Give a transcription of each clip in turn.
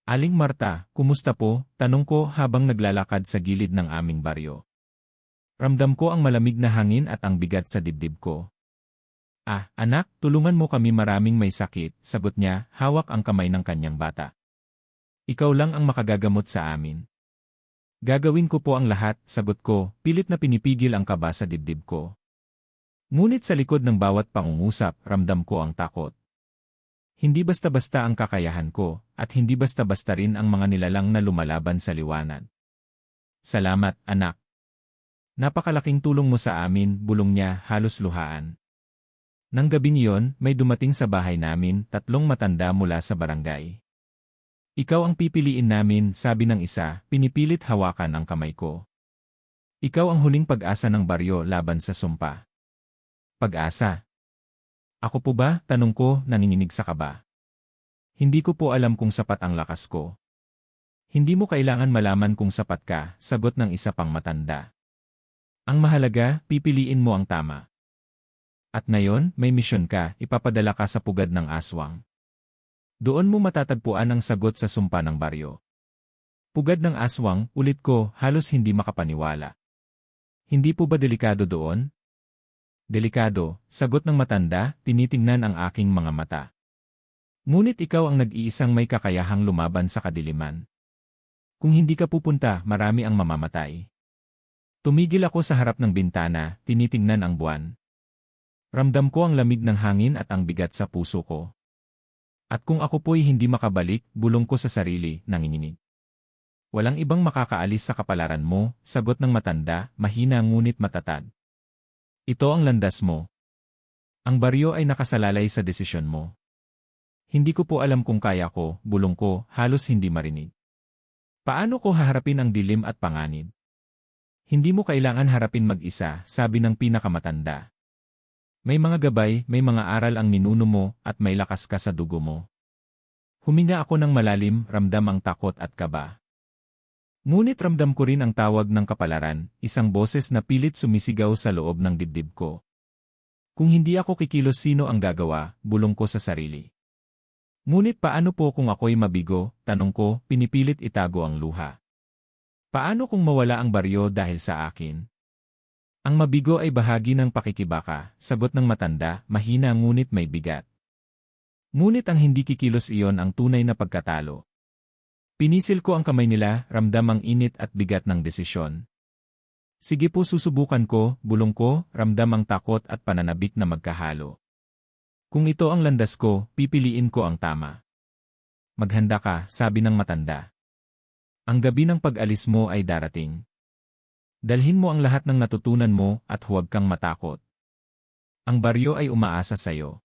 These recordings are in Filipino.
Aling Marta, kumusta po? Tanong ko habang naglalakad sa gilid ng aming baryo. Ramdam ko ang malamig na hangin at ang bigat sa dibdib ko. Ah, anak, tulungan mo kami, maraming may sakit, sagot niya, hawak ang kamay ng kanyang bata. Ikaw lang ang makagagamot sa amin. Gagawin ko po ang lahat, sagot ko, pilit na pinipigil ang kaba sa dibdib ko. Ngunit sa likod ng bawat pangungusap, ramdam ko ang takot. Hindi basta-basta ang kakayahan ko, at hindi basta-basta rin ang mga nilalang na lumalaban sa liwanag. Salamat, anak. Napakalaking tulong mo sa amin, bulong niya, halos luhaan. Nang gabing iyon, may dumating sa bahay namin, 3 matanda mula sa barangay. Ikaw ang pipiliin namin, sabi ng isa, pinipilit hawakan ang kamay ko. Ikaw ang huling pag-asa ng baryo laban sa sumpa. Pag-asa? Ako po ba? Tanong ko, nanginginig sa kaba. Hindi ko po alam kung sapat ang lakas ko. Hindi mo kailangan malaman kung sapat ka, sagot ng isa pang matanda. Ang mahalaga, pipiliin mo ang tama. At ngayon, may misyon ka, ipapadala ka sa pugad ng aswang. Doon mo matatagpuan ang sagot sa sumpa ng baryo. Pugad ng aswang, ulit ko, halos hindi makapaniwala. Hindi po ba delikado doon? Delikado, sagot ng matanda, tinitingnan ang aking mga mata. Ngunit ikaw ang nag-iisang may kakayahang lumaban sa kadiliman. Kung hindi ka pupunta, marami ang mamamatay. Tumigil ako sa harap ng bintana, tinitingnan ang buwan. Ramdam ko ang lamig ng hangin at ang bigat sa puso ko. At kung ako po'y hindi makabalik, bulong ko sa sarili, nanginginig. Walang ibang makakaalis sa kapalaran mo, sagot ng matanda, mahina ngunit matatag. Ito ang landas mo. Ang baryo ay nakasalalay sa desisyon mo. Hindi ko po alam kung kaya ko, bulong ko, halos hindi marinig. Paano ko haharapin ang dilim at panganib? Hindi mo kailangan harapin mag-isa, sabi ng pinakamatanda. May mga gabay, may mga aral ang ninuno mo, at may lakas ka sa dugo mo. Huminga ako ng malalim, ramdam ang takot at kaba. Ngunit ramdam ko rin ang tawag ng kapalaran, isang boses na pilit sumisigaw sa loob ng dibdib ko. Kung hindi ako kikilos, sino ang gagawa, bulong ko sa sarili. Ngunit paano po kung ako'y mabigo, tanong ko, pinipilit itago ang luha. Paano kung mawala ang baryo dahil sa akin? Ang mabigo ay bahagi ng pakikibaka, sagot ng matanda, mahina ngunit may bigat. Ngunit ang hindi kikilos, iyon ang tunay na pagkatalo. Pinisil ko ang kamay nila, ramdam ang init at bigat ng desisyon. Sige po, susubukan ko, bulong ko, ramdam ang takot at pananabik na magkahalo. Kung ito ang landas ko, pipiliin ko ang tama. Maghanda ka, sabi ng matanda. Ang gabi ng pag-alis mo ay darating. Dalhin mo ang lahat ng natutunan mo at huwag kang matakot. Ang baryo ay umaasa sa'yo.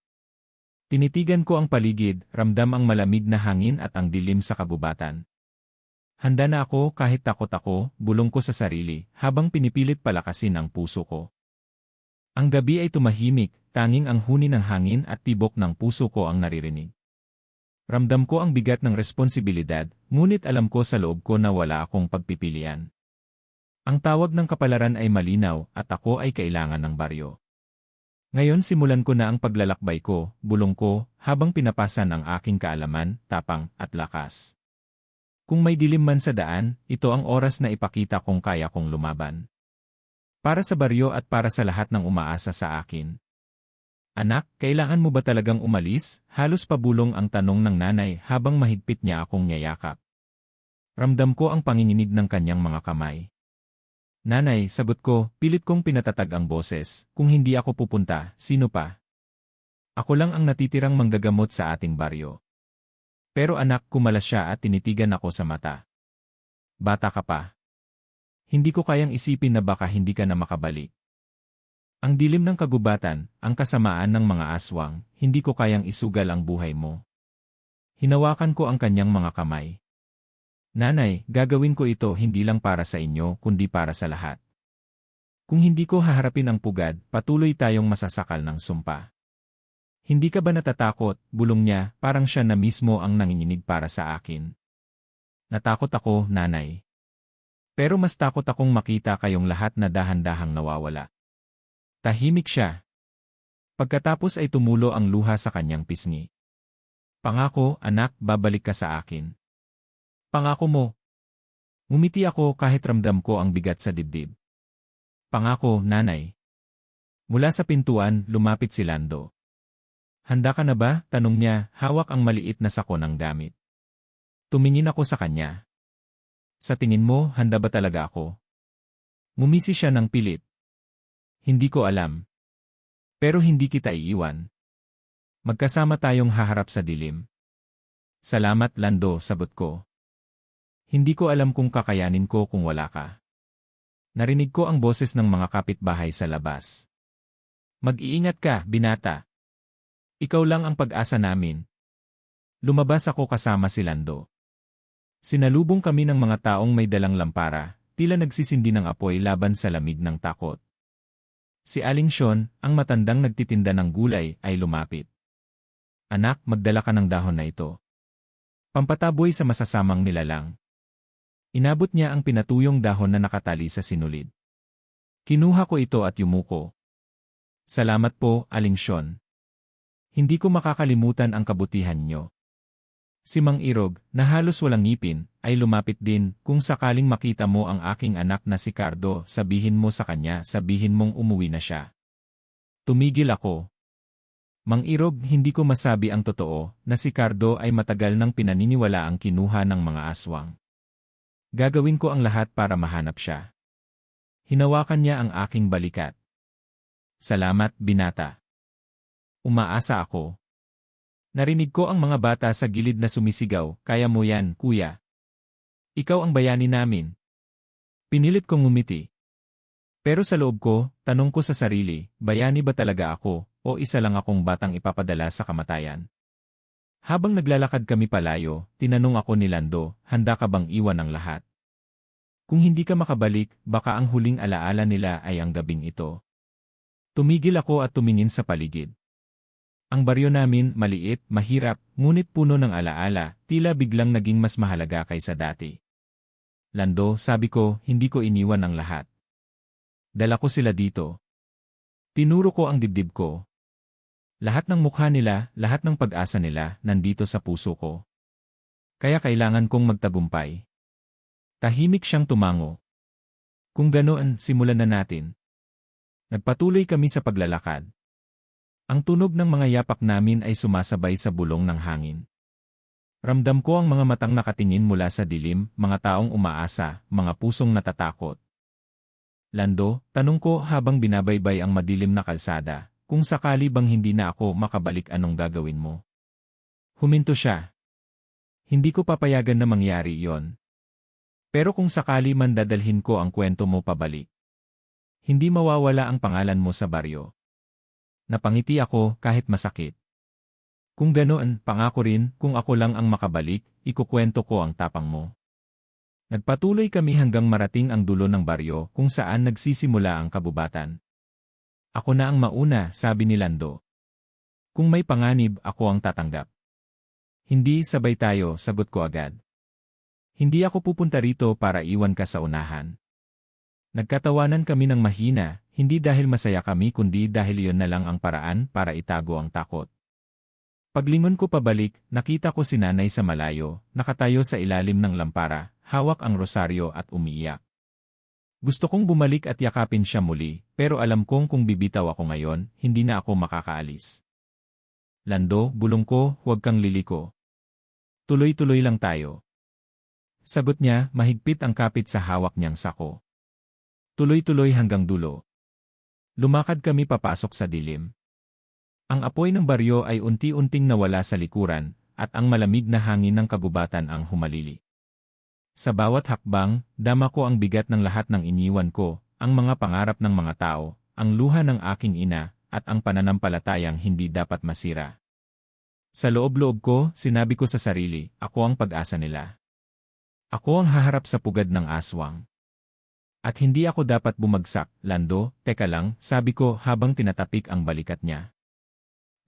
Tinitigan ko ang paligid, ramdam ang malamig na hangin at ang dilim sa kagubatan. Handa na ako kahit takot ako, bulong ko sa sarili, habang pinipilit palakasin ang puso ko. Ang gabi ay tumahimik, tanging ang huni ng hangin at tibok ng puso ko ang naririnig. Ramdam ko ang bigat ng responsibilidad, ngunit alam ko sa loob ko na wala akong pagpipilian. Ang tawag ng kapalaran ay malinaw at ako ay kailangan ng baryo. Ngayon simulan ko na ang paglalakbay ko, bulong ko, habang pinapasan ang aking kaalaman, tapang, at lakas. Kung may dilim man sa daan, ito ang oras na ipakita kung kaya kong lumaban. Para sa baryo at para sa lahat ng umaasa sa akin. Anak, kailangan mo ba talagang umalis? Halos pabulong ang tanong ng nanay habang mahigpit niya akong niyayakap. Ramdam ko ang panginginig ng kanyang mga kamay. Nanay, sagot ko, pilit kong pinatatag ang boses, kung hindi ako pupunta, sino pa? Ako lang ang natitirang manggagamot sa ating baryo. Pero anak, kumalas siya at tinitigan ako sa mata. Bata ka pa. Hindi ko kayang isipin na baka hindi ka na makabalik. Ang dilim ng kagubatan, ang kasamaan ng mga aswang, hindi ko kayang isugal ang buhay mo. Hinawakan ko ang kanyang mga kamay. Nanay, gagawin ko ito hindi lang para sa inyo, kundi para sa lahat. Kung hindi ko haharapin ang pugad, patuloy tayong masasakal ng sumpa. Hindi ka ba natatakot, bulong niya, parang siya na mismo ang nanginginig para sa akin. Natakot ako, nanay. Pero mas takot akong makita kayong lahat na dahan-dahang nawawala. Tahimik siya. Pagkatapos ay tumulo ang luha sa kanyang pisngi. Pangako, anak, babalik ka sa akin. Pangako mo. Ngumiti ako kahit ramdam ko ang bigat sa dibdib. Pangako, nanay. Mula sa pintuan, lumapit si Lando. Handa ka na ba? Tanong niya, hawak ang maliit na sako ng gamit. Tumingin ako sa kanya. Sa tingin mo, handa ba talaga ako? Ngumisi siya ng pilit. Hindi ko alam. Pero hindi kita iiwan. Magkasama tayong haharap sa dilim. Salamat, Lando, sagot ko. Hindi ko alam kung kakayanin ko kung wala ka. Narinig ko ang boses ng mga kapitbahay sa labas. Mag-iingat ka, binata. Ikaw lang ang pag-asa namin. Lumabas ako kasama si Lando. Sinalubong kami ng mga taong may dalang lampara, tila nagsisindi ng apoy laban sa lamig ng takot. Si Aling Sean, ang matandang nagtitinda ng gulay, ay lumapit. Anak, magdala ka ng dahon na ito. Pampataboy sa masasamang nilalang. Inabot niya ang pinatuyong dahon na nakatali sa sinulid. Kinuha ko ito at yumuko. Salamat po, Aling Sean. Hindi ko makakalimutan ang kabutihan niyo. Si Mang Irog, na halos walang ngipin, ay lumapit din. Kung sakaling makita mo ang aking anak na si Cardo, sabihin mo sa kanya, sabihin mong umuwi na siya. Tumigil ako. Mang Irog, hindi ko masabi ang totoo, na si Cardo ay matagal nang pinaniniwala ang kinuha ng mga aswang. Gagawin ko ang lahat para mahanap siya. Hinawakan niya ang aking balikat. Salamat, binata. Umaasa ako. Narinig ko ang mga bata sa gilid na sumisigaw, kaya mo yan, kuya. Ikaw ang bayani namin. Pinilit kong ngumiti. Pero sa loob ko, tanong ko sa sarili, bayani ba talaga ako, o isa lang akong batang ipapadala sa kamatayan? Habang naglalakad kami palayo, tinanong ako ni Lando, handa ka bang iwan ang lahat? Kung hindi ka makabalik, baka ang huling alaala nila ay ang gabing ito. Tumigil ako at tumingin sa paligid. Ang baryo namin, maliit, mahirap, ngunit puno ng alaala, tila biglang naging mas mahalaga kaysa dati. Lando, sabi ko, hindi ko iniwan ang lahat. Dala ko sila dito. Tinuro ko ang dibdib ko. Lahat ng mukha nila, lahat ng pag-asa nila, nandito sa puso ko. Kaya kailangan kong magtagumpay. Tahimik siyang tumango. Kung ganoon, simulan na natin. Nagpatuloy kami sa paglalakad. Ang tunog ng mga yapak namin ay sumasabay sa bulong ng hangin. Ramdam ko ang mga matang nakatingin mula sa dilim, mga taong umaasa, mga pusong natatakot. Lando, tanong ko habang binabaybay ang madilim na kalsada, kung sakali bang hindi na ako makabalik, anong gagawin mo? Huminto siya. Hindi ko papayagan na mangyari iyon. Pero kung sakali man dadalhin ko ang kwento mo pabalik, hindi mawawala ang pangalan mo sa baryo. Napangiti ako kahit masakit. Kung ganoon, pangako rin, kung ako lang ang makabalik, ikukwento ko ang tapang mo. Nagpatuloy kami hanggang marating ang dulo ng baryo kung saan nagsisimula ang kabubatan. Ako na ang mauna, sabi ni Lando. Kung may panganib, ako ang tatanggap. Hindi, sabay tayo, sagot ko agad. Hindi ako pupunta rito para iwan ka sa unahan. Nagkatawanan kami ng mahina, hindi dahil masaya kami kundi dahil iyon na lang ang paraan para itago ang takot. Paglingon ko pabalik, nakita ko si nanay sa malayo, nakatayo sa ilalim ng lampara, hawak ang rosaryo at umiiyak. Gusto kong bumalik at yakapin siya muli, pero alam kong kung bibitaw ako ngayon, hindi na ako makakaalis. Lando, bulong ko, huwag kang liliko. Tuloy-tuloy lang tayo. Sagot niya, mahigpit ang kapit sa hawak niyang sako. Tuloy-tuloy hanggang dulo. Lumakad kami papasok sa dilim. Ang apoy ng baryo ay unti-unting nawala sa likuran, at ang malamig na hangin ng kagubatan ang humalili. Sa bawat hakbang, dama ko ang bigat ng lahat ng iniwan ko, ang mga pangarap ng mga tao, ang luha ng aking ina, at ang pananampalatayang hindi dapat masira. Sa loob-loob ko, sinabi ko sa sarili, ako ang pag-asa nila. Ako ang haharap sa pugad ng aswang. At hindi ako dapat bumagsak, Lando, teka lang, sabi ko habang tinatapik ang balikat niya.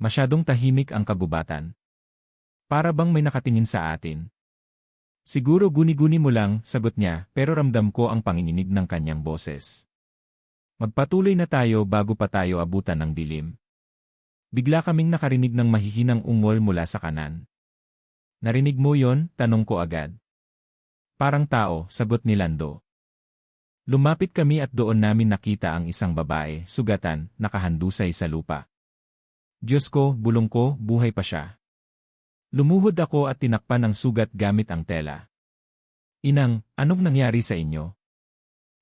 Masyadong tahimik ang kagubatan. Para bang may nakatingin sa atin. Siguro guni-guni mo lang, sagot niya, pero ramdam ko ang panginginig ng kanyang boses. Magpatuloy na tayo bago pa tayo abutan ng dilim. Bigla kaming nakarinig ng mahihinang ungol mula sa kanan. Narinig mo yon? Tanong ko agad. Parang tao, sagot ni Lando. Lumapit kami at doon namin nakita ang isang babae, sugatan, nakahandusay sa lupa. Diyos ko, bulong ko, buhay pa siya. Lumuhod ako at tinakpan ang sugat gamit ang tela. Inang, anong nangyari sa inyo?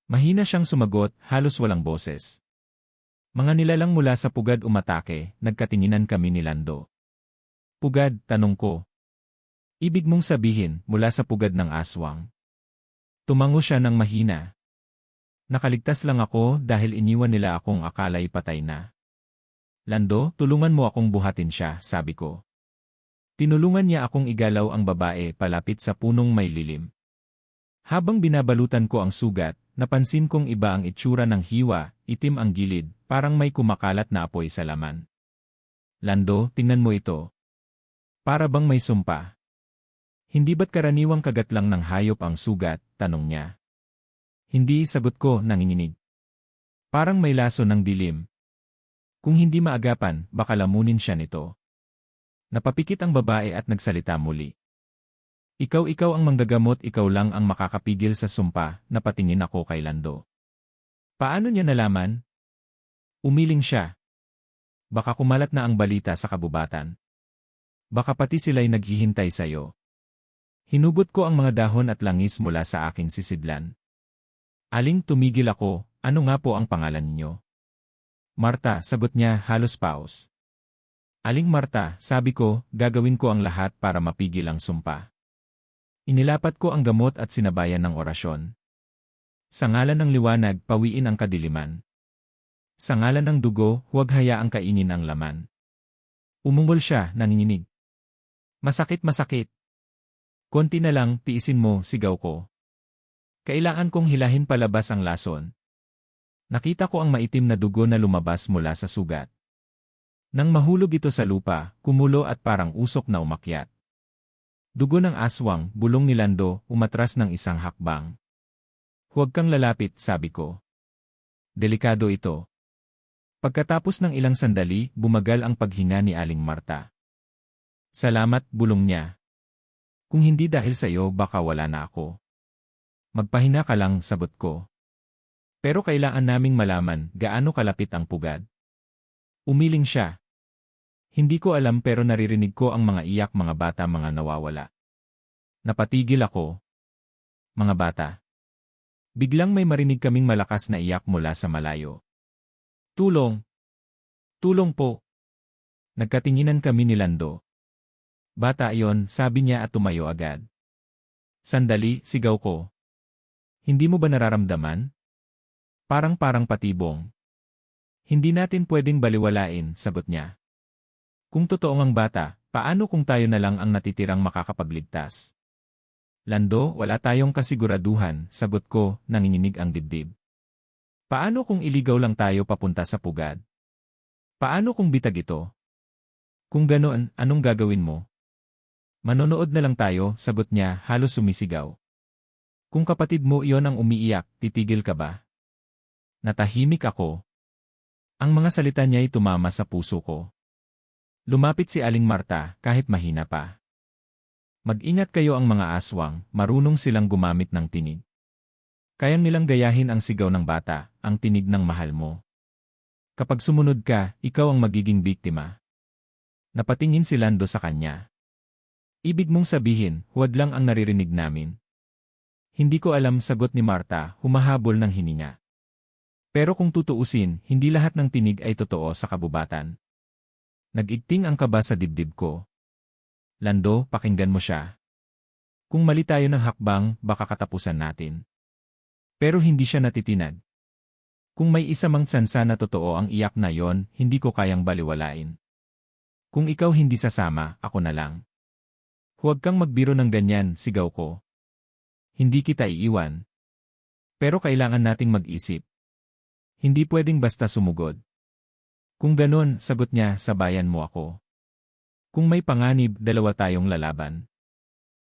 Mahina siyang sumagot, halos walang boses. Mga nilalang mula sa pugad umatake, nagkatinginan kami ni Lando. Pugad, tanong ko. Ibig mong sabihin, mula sa pugad ng aswang. Tumango siya ng mahina. Nakaligtas lang ako dahil iniwan nila akong akala'y patay na. Lando, tulungan mo akong buhatin siya, sabi ko. Tinulungan niya akong igalaw ang babae palapit sa punong may lilim. Habang binabalutan ko ang sugat, napansin kong iba ang itsura ng hiwa, itim ang gilid, parang may kumakalat na apoy sa laman. Lando, tingnan mo ito. Para bang may sumpa. Hindi ba't karaniwang kagat lang ng hayop ang sugat, tanong niya. Hindi, sagot ko, nanginginig. Parang may laso ng dilim. Kung hindi maagapan, baka lamunin siya nito. Napapikit ang babae at nagsalita muli. Ikaw ang manggagamot, ikaw lang ang makakapigil sa sumpa, napatingin ako kay Lando. Paano niya nalaman? Umiling siya. Baka kumalat na ang balita sa kabubatan. Baka pati sila'y naghihintay sa'yo. Hinugot ko ang mga dahon at langis mula sa aking sisidlan. Aling tumigil ako, ano nga po ang pangalan niyo? Marta, sagot niya halos paus. Aling Marta, sabi ko, gagawin ko ang lahat para mapigil ang sumpa. Inilapat ko ang gamot at sinabayan ng orasyon. Sa ngalan ng liwanag, pawiin ang kadiliman. Sa ngalan ng dugo, huwag hayaang kainin ang laman. Umungol siya, nanginginig. Masakit. Konti na lang, tiisin mo, sigaw ko. Kailangan kong hilahin palabas ang lason. Nakita ko ang maitim na dugo na lumabas mula sa sugat. Nang mahulog ito sa lupa, kumulo at parang usok na umakyat. Dugo ng aswang, bulong ni Lando, umatras ng isang hakbang. Huwag kang lalapit, sabi ko. Delikado ito. Pagkatapos ng ilang sandali, bumagal ang paghinga ni Aling Marta. Salamat, bulong niya. Kung hindi dahil sa iyo, baka wala na ako. Magpahina ka lang, sagot ko. Pero kailangan naming malaman gaano kalapit ang pugad. Umiling siya. Hindi ko alam pero naririnig ko ang mga iyak mga bata mga nawawala. Napatigil ako. Mga bata. Biglang may marinig kaming malakas na iyak mula sa malayo. Tulong! Tulong po! Nagkatinginan kami ni Lando. Bata iyon, sabi niya at tumayo agad. Sandali, sigaw ko. Hindi mo ba nararamdaman? Parang patibong. Hindi natin pwedeng baliwalain, sagot niya. Kung totoo ang bata, paano kung tayo na lang ang natitirang makakapagligtas? Lando, wala tayong kasiguraduhan, sagot ko, nanginginig ang dibdib. Paano kung iligaw lang tayo papunta sa pugad? Paano kung bitag ito? Kung ganoon, anong gagawin mo? Manonood na lang tayo, sagot niya, halos sumisigaw. Kung kapatid mo iyon ang umiiyak, titigil ka ba? Natahimik ako. Ang mga salita niya'y tumama sa puso ko. Lumapit si Aling Marta, kahit mahina pa. Mag-ingat kayo ang mga aswang, marunong silang gumamit ng tinig. Kayang nilang gayahin ang sigaw ng bata, ang tinig ng mahal mo. Kapag sumunod ka, ikaw ang magiging biktima. Napatingin si Lando sa kanya. Ibig mong sabihin, huwad lang ang naririnig namin. Hindi ko alam, sagot ni Marta, humahabol ng hininga. Pero kung tutuusin, hindi lahat ng tinig ay totoo sa kabubatan. Nag-igting ang kaba sa dibdib ko. Lando, pakinggan mo siya. Kung mali tayo ng hakbang, baka katapusan natin. Pero hindi siya natitinag. Kung may isa mang tsansa na totoo ang iyak na yon, hindi ko kayang baliwalain. Kung ikaw hindi sasama, ako na lang. Huwag kang magbiro ng ganyan, sigaw ko. Hindi kita iiwan. Pero kailangan nating mag-isip. Hindi pwedeng basta sumugod. Kung ganon, sagot niya, sabayan mo ako. Kung may panganib, dalawa tayong lalaban.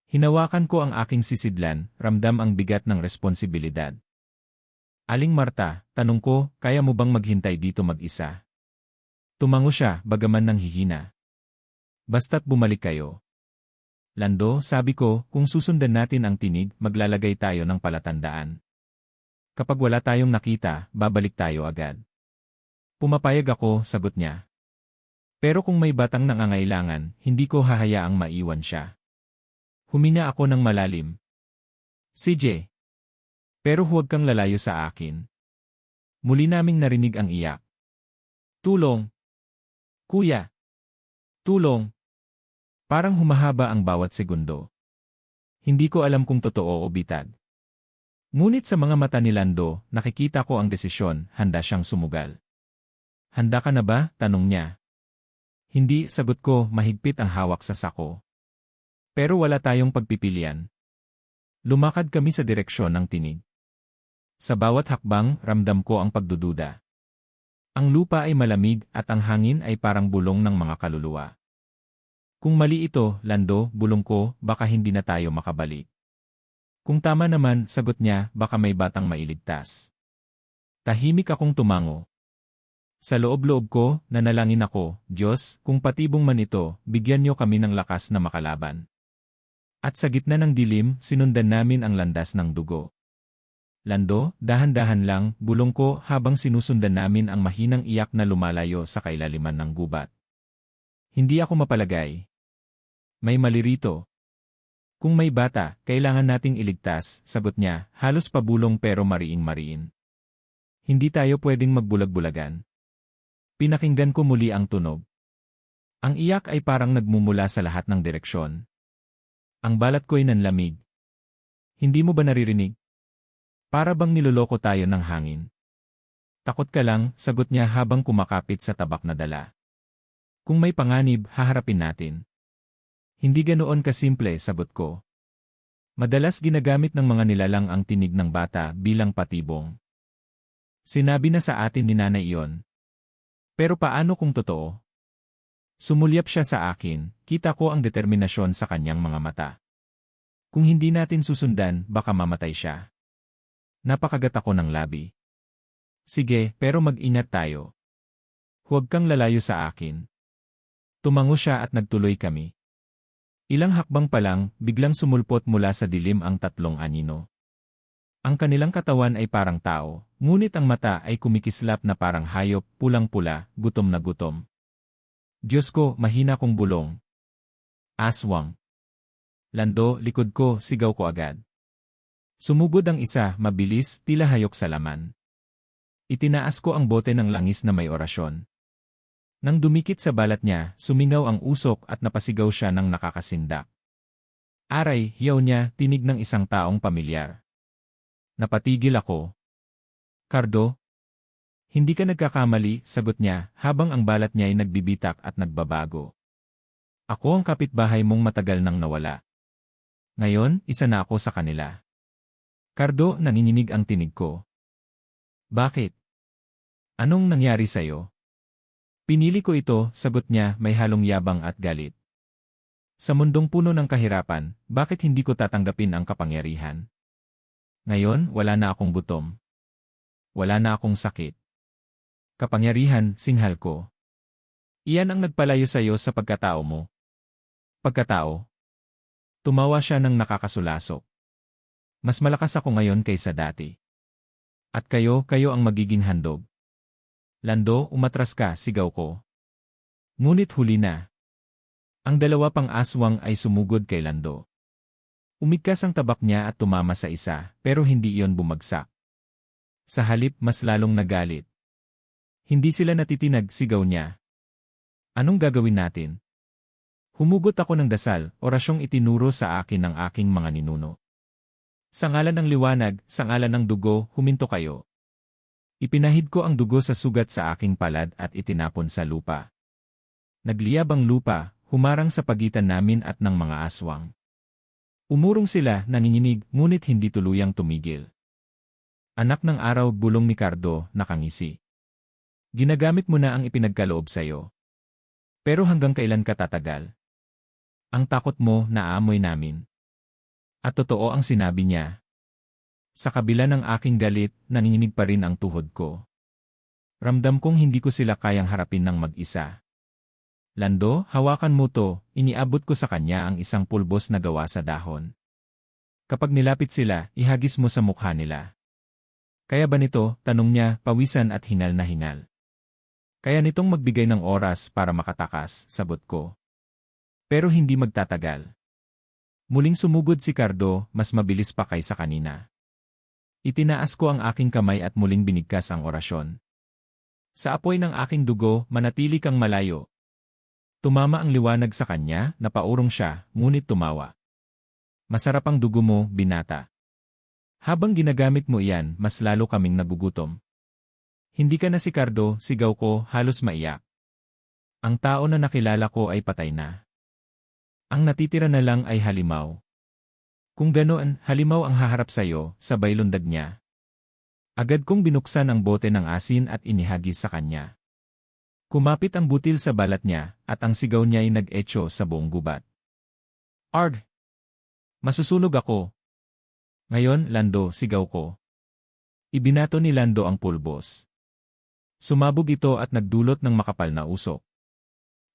Hinawakan ko ang aking sisidlan, ramdam ang bigat ng responsibilidad. Aling Marta, tanong ko, kaya mo bang maghintay dito mag-isa? Tumango siya, bagaman nang hihina. Basta't bumalik kayo. Lando, sabi ko, kung susundan natin ang tinig, maglalagay tayo ng palatandaan. Kapag wala tayong nakita, babalik tayo agad. Pumapayag ako, sagot niya. Pero kung may batang nangangailangan, hindi ko hahayaang maiwan siya. Humina ako ng malalim. CJ. Pero huwag kang lalayo sa akin. Muli naming narinig ang iyak. Tulong! Kuya! Tulong! Parang humahaba ang bawat segundo. Hindi ko alam kung totoo o bitag. Ngunit sa mga mata ni Lando, nakikita ko ang desisyon, handa siyang sumugal. Handa ka na ba? Tanong niya. Hindi, sagot ko, mahigpit ang hawak sa sako. Pero wala tayong pagpipilian. Lumakad kami sa direksyon ng tinig. Sa bawat hakbang, ramdam ko ang pagdududa. Ang lupa ay malamig at ang hangin ay parang bulong ng mga kaluluwa. Kung mali ito, Lando, bulong ko, baka hindi na tayo makabalik. Kung tama naman, sagot niya, baka may batang mailigtas. Tahimik akong tumango. Sa loob-loob ko, nanalangin ako, Diyos, kung patibong man ito, bigyan niyo kami ng lakas na makalaban. At sa gitna ng dilim, sinundan namin ang landas ng dugo. Lando, dahan-dahan lang, bulong ko habang sinusundan namin ang mahinang iyak na lumalayo sa kailaliman ng gubat. Hindi ako mapalagay. May mali rito. Kung may bata, kailangan nating iligtas, sagot niya, halos pabulong pero mariin-mariin. Hindi tayo pwedeng magbulag-bulagan. Pinakinggan ko muli ang tunog. Ang iyak ay parang nagmumula sa lahat ng direksyon. Ang balat ko'y nanlamig. Hindi mo ba naririnig? Para bang niloloko tayo ng hangin. Takot ka lang, sagot niya habang kumakapit sa tabak na dala. Kung may panganib, haharapin natin. Hindi ganoon kasimple, sagot ko. Madalas ginagamit ng mga nilalang ang tinig ng bata bilang patibong. Sinabi na sa atin ni nanay iyon. Pero paano kung totoo? Sumulyap siya sa akin, kita ko ang determinasyon sa kanyang mga mata. Kung hindi natin susundan, baka mamatay siya. Napakagat ako ng labi. Sige, pero mag-ingat tayo. Huwag kang lalayo sa akin. Tumango siya at nagtuloy kami. Ilang hakbang pa lang, biglang sumulpot mula sa dilim ang tatlong anino. Ang kanilang katawan ay parang tao, ngunit ang mata ay kumikislap na parang hayop, pulang-pula, gutom na gutom. Diyos ko, mahina kong bulong. Aswang. Lando, likod ko, sigaw ko agad. Sumugod ang isa, mabilis, tila hayok sa laman. Itinaas ko ang bote ng langis na may orasyon. Nang dumikit sa balat niya, sumingaw ang usok at napasigaw siya ng nakakasindak. Aray, hiyaw niya, tinig ng isang taong pamilyar. Napatigil ako. Cardo? Hindi ka nagkakamali, sagot niya, habang ang balat niya ay nagbibitak at nagbabago. Ako ang kapitbahay mong matagal nang nawala. Ngayon, isa na ako sa kanila. Cardo, nanginginig ang tinig ko. Bakit? Anong nangyari sa'yo? Pinili ko ito, sagot niya, may halong yabang at galit. Sa mundong puno ng kahirapan, bakit hindi ko tatanggapin ang kapangyarihan? Ngayon, wala na akong gutom. Wala na akong sakit. Kapangyarihan, singhal ko. Iyan ang nagpalayo sa'yo sa pagkatao mo. Pagkatao? Tumawa siya ng nakakasulasok. Mas malakas ako ngayon kaysa dati. At kayo ang magiging handog. Lando, umatras ka, sigaw ko. Ngunit huli na. Ang dalawa pang aswang ay sumugod kay Lando. Umigkas ang tabak niya at tumama sa isa, pero hindi iyon bumagsak. Sa halip, mas lalong nagalit. Hindi sila natitinag, sigaw niya. Anong gagawin natin? Humugot ako ng dasal, orasyong itinuro sa akin ng aking mga ninuno. Sa ngalan ng liwanag, sa ngalan ng dugo, huminto kayo. Ipinahid ko ang dugo sa sugat sa aking palad at itinapon sa lupa. Nagliyab ang lupa, humarang sa pagitan namin at ng mga aswang. Umurong sila, nanginginig, ngunit hindi tuluyang tumigil. Anak ng araw, bulong ni Cardo, nakangisi. Ginagamit mo na ang ipinagkaloob sa'yo. Pero hanggang kailan ka tatagal? Ang takot mo, naamoy namin. At totoo ang sinabi niya. Sa kabila ng aking galit, nanginginig pa rin ang tuhod ko. Ramdam kong hindi ko sila kayang harapin ng mag-isa. Lando, hawakan mo to, iniabot ko sa kanya ang isang pulbos na gawa sa dahon. Kapag nilapit sila, ihagis mo sa mukha nila. Kaya ba nito, tanong niya, pawisan at hinal na hinal. Kaya nitong magbigay ng oras para makatakas, sagot ko. Pero hindi magtatagal. Muling sumugod si Cardo, mas mabilis pa kaysa kanina. Itinaas ko ang aking kamay at muling binigkas ang orasyon. Sa apoy ng aking dugo, manatili kang malayo. Tumama ang liwanag sa kanya, napaurong siya, ngunit tumawa. Masarap ang dugo mo, binata. Habang ginagamit mo iyan, mas lalo kaming nagugutom. Hindi ka na si Cardo, sigaw ko, halos maiyak. Ang tao na nakilala ko ay patay na. Ang natitira na lang ay halimaw. Kung ganoon, halimaw ang haharap sa'yo, sabay lundag niya. Agad kong binuksan ang bote ng asin at inihagis sa kanya. Kumapit ang butil sa balat niya, at ang sigaw niya ay nag-echo sa buong gubat. Arg! Masusunog ako! Ngayon, Lando, sigaw ko. Ibinato ni Lando ang pulbos. Sumabog ito at nagdulot ng makapal na usok.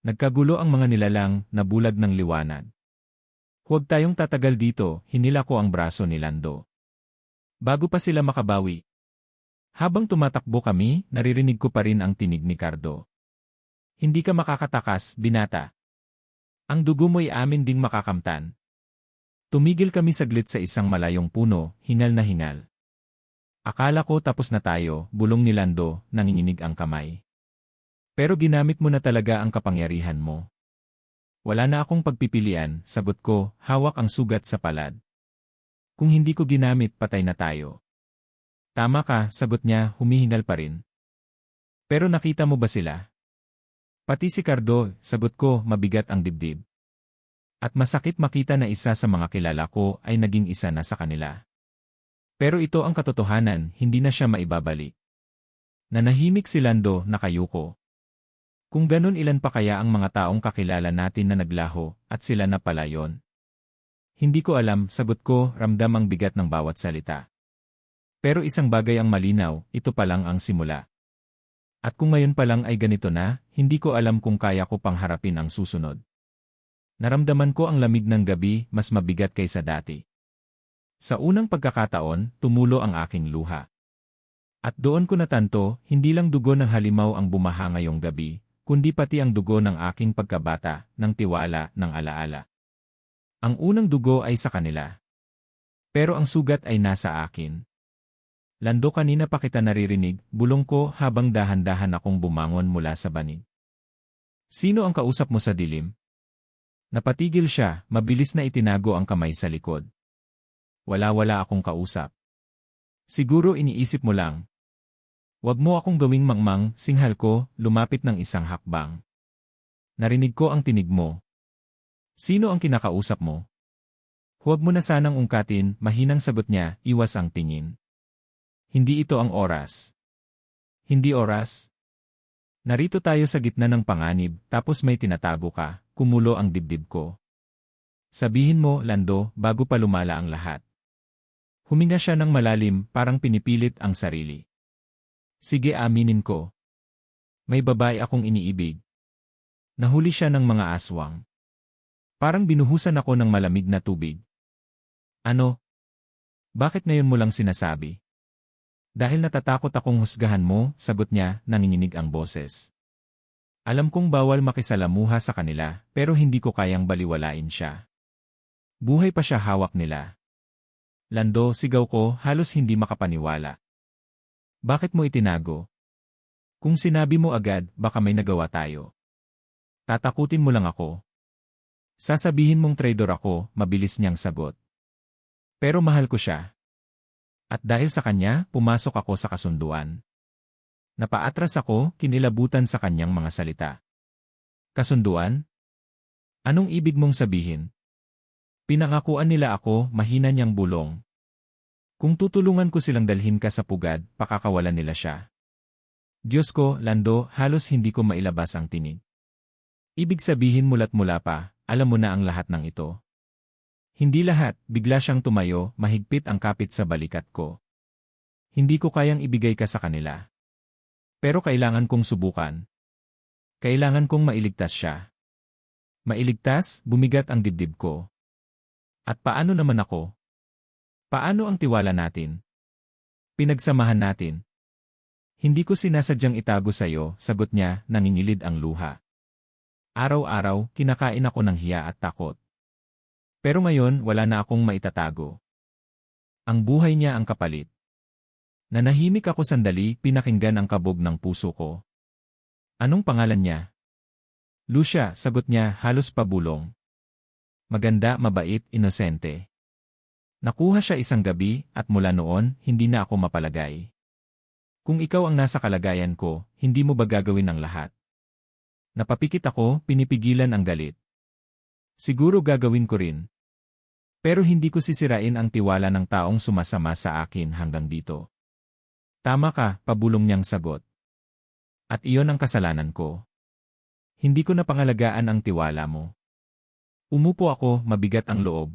Nagkagulo ang mga nilalang, nabulag ng liwanag. Huwag tayong tatagal dito, hinila ko ang braso ni Lando. Bago pa sila makabawi. Habang tumatakbo kami, naririnig ko pa rin ang tinig ni Cardo. Hindi ka makakatakas, binata. Ang dugo mo'y amin ding makakamtan. Tumigil kami saglit sa isang malayong puno, hingal na hingal. Akala ko tapos na tayo, bulong ni Lando, nanginginig ang kamay. Pero ginamit mo na talaga ang kapangyarihan mo. Wala na akong pagpipilian, sagot ko, hawak ang sugat sa palad. Kung hindi ko ginamit, patay na tayo. Tama ka, sagot niya, humihingal pa rin. Pero nakita mo ba sila? Pati si Cardo, sagot ko, mabigat ang dibdib. At masakit makita na isa sa mga kilala ko ay naging isa na sa kanila. Pero ito ang katotohanan, hindi na siya maibabalik. Nanahimik si Lando, nakayuko. Kung ganun, ilan pa kaya ang mga taong kakilala natin na naglaho, at sila na pala yon? Hindi ko alam, sagot ko, ramdam ang bigat ng bawat salita. Pero isang bagay ang malinaw, ito pa lang ang simula. At kung ngayon pa lang ay ganito na, hindi ko alam kung kaya ko pang harapin ang susunod. Naramdaman ko ang lamig ng gabi, mas mabigat kaysa dati. Sa unang pagkakataon, tumulo ang aking luha. At doon ko natanto, hindi lang dugo ng halimaw ang bumaha ngayong gabi, kundi pati ang dugo ng aking pagkabata, ng tiwala, ng alaala. Ang unang dugo ay sa kanila. Pero ang sugat ay nasa akin. Lando, kanina pa kita naririnig, bulong ko habang dahan-dahan akong bumangon mula sa banig. Sino ang kausap mo sa dilim? Napatigil siya, mabilis na itinago ang kamay sa likod. Wala akong kausap. Siguro iniisip mo lang. Huwag mo akong gawing mangmang, singhal ko, lumapit ng isang hakbang. Narinig ko ang tinig mo. Sino ang kinakausap mo? Huwag mo na sanang ungkatin, mahinang sagot niya, iwas ang tingin. Hindi ito ang oras. Hindi oras? Narito tayo sa gitna ng panganib, tapos may tinatago ka, kumulo ang dibdib ko. Sabihin mo, Lando, bago pa lumala ang lahat. Huminga siya ng malalim, parang pinipilit ang sarili. Sige, aminin ko. May babae akong iniibig. Nahuli siya ng mga aswang. Parang binuhusan ako ng malamig na tubig. Ano? Bakit ngayon mo lang sinasabi? Dahil natatakot akong husgahan mo, sagot niya, nanginginig ang boses. Alam kong bawal makisalamuha sa kanila, pero hindi ko kayang baliwalain siya. Buhay pa siya, hawak nila. Lando, sigaw ko, halos hindi makapaniwala. Bakit mo itinago? Kung sinabi mo agad, baka may nagawa tayo. Tatakutin mo lang ako. Sasabihin mong traidor ako, mabilis niyang sagot. Pero mahal ko siya. At dahil sa kanya, pumasok ako sa kasunduan. Napaatras ako, kinilabutan sa kanyang mga salita. Kasunduan? Anong ibig mong sabihin? Pinangakuan nila ako, mahina niyang bulong. Kung tutulungan ko silang dalhin ka sa pugad, pakakawalan nila siya. Diyos ko, Lando, halos hindi ko mailabas ang tinig. Ibig sabihin mula't mula pa, alam mo na ang lahat ng ito. Hindi lahat, bigla siyang tumayo, mahigpit ang kapit sa balikat ko. Hindi ko kayang ibigay ka sa kanila. Pero kailangan kong subukan. Kailangan kong mailigtas siya. Mailigtas, bumigat ang dibdib ko. At paano naman ako? Paano ang tiwala natin? Pinagsamahan natin. Hindi ko sinasadyang itago sa'yo, sagot niya, nangingilid ang luha. Araw-araw, kinakain ako ng hiya at takot. Pero ngayon, wala na akong maitatago. Ang buhay niya ang kapalit. Nanahimik ako sandali, pinakinggan ang kabog ng puso ko. Anong pangalan niya? Lucia, sagot niya, halos pabulong. Maganda, mabait, inosente. Nakuha siya isang gabi, at mula noon, hindi na ako mapalagay. Kung ikaw ang nasa kalagayan ko, hindi mo ba gagawin ang lahat? Napapikit ako, pinipigilan ang galit. Siguro gagawin ko rin. Pero hindi ko sisirain ang tiwala ng taong sumasama sa akin hanggang dito. Tama ka, pabulong niyang sagot. At iyon ang kasalanan ko. Hindi ko napangalagaan ang tiwala mo. Umupo ako, mabigat ang loob.